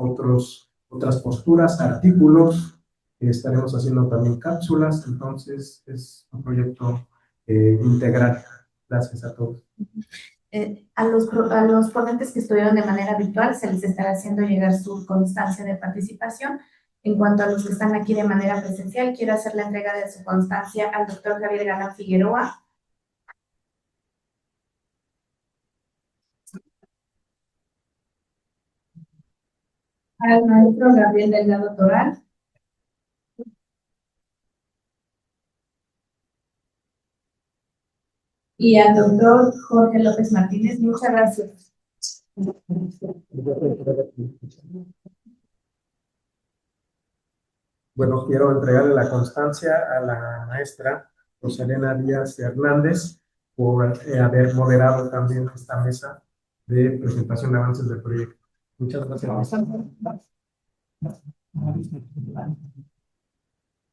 otras posturas, artículos, estaremos haciendo también cápsulas. Entonces es un proyecto integral. Gracias a todos. A los ponentes que estuvieron de manera virtual se les estará haciendo llegar su constancia de participación. En cuanto a los que están aquí de manera presencial, quiero hacer la entrega de su constancia al doctor Javier Galán Figueroa, al maestro Gabriel Delgado Toral, y al doctor Jorge López Martínez. Muchas gracias. Bueno, quiero entregarle la constancia a la maestra Rosalena Díaz Hernández por haber moderado también esta mesa de presentación de avances del proyecto. Muchas gracias.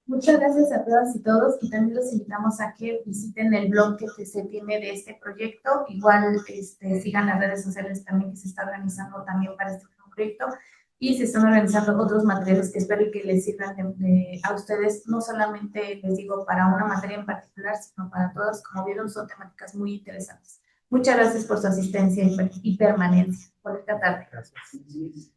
Muchas gracias a todas y todos, y también los invitamos a que visiten el blog que se tiene de este proyecto. Igual sigan las redes sociales también que se está organizando también para este proyecto, y se están organizando otros materiales que espero que les sirvan a ustedes, no solamente les digo para una materia en particular, sino para todas. Como vieron, son temáticas muy interesantes. Muchas gracias por su asistencia y permanencia. Por esta tarde. Gracias.